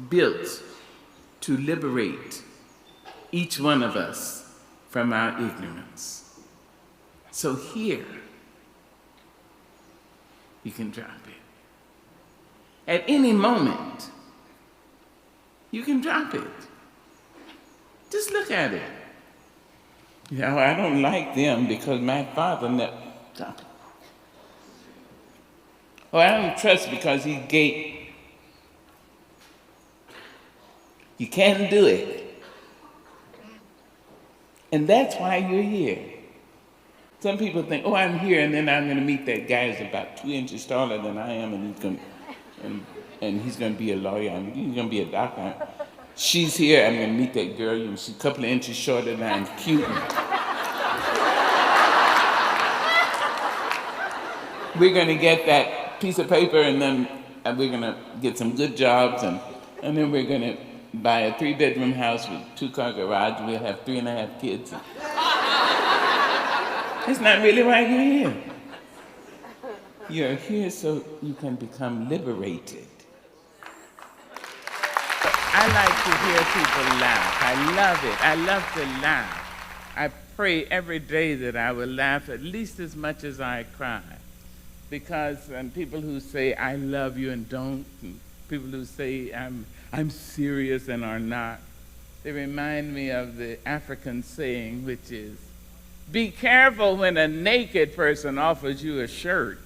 built to liberate each one of us from our ignorance. So here, you can drop it. At any moment, you can drop it. Just look at it. You know, I don't like them because my father never dropped it. Or I don't trust because he's gay. You can't do it. And that's why you're here. Some people think, oh, I'm here, and then I'm going to meet that guy who's about 2 inches taller than I am, and he's going to be a lawyer, and he's going to be a doctor. She's here, I'm going to meet that girl, she's a couple of inches shorter than I'm cute. We're going to get that piece of paper, and then we're going to get some good jobs, and then we're going to buy a 3-bedroom house with 2-car garage, and we'll have 3.5 kids. That's not really why you're here. You're here so you can become liberated. I like to hear people laugh. I love it. I love to laugh. I pray every day that I will laugh at least as much as I cry. Because people who say, I love you and don't, and people who say, I'm serious and are not, they remind me of the African saying, which is, be careful when a naked person offers you a shirt.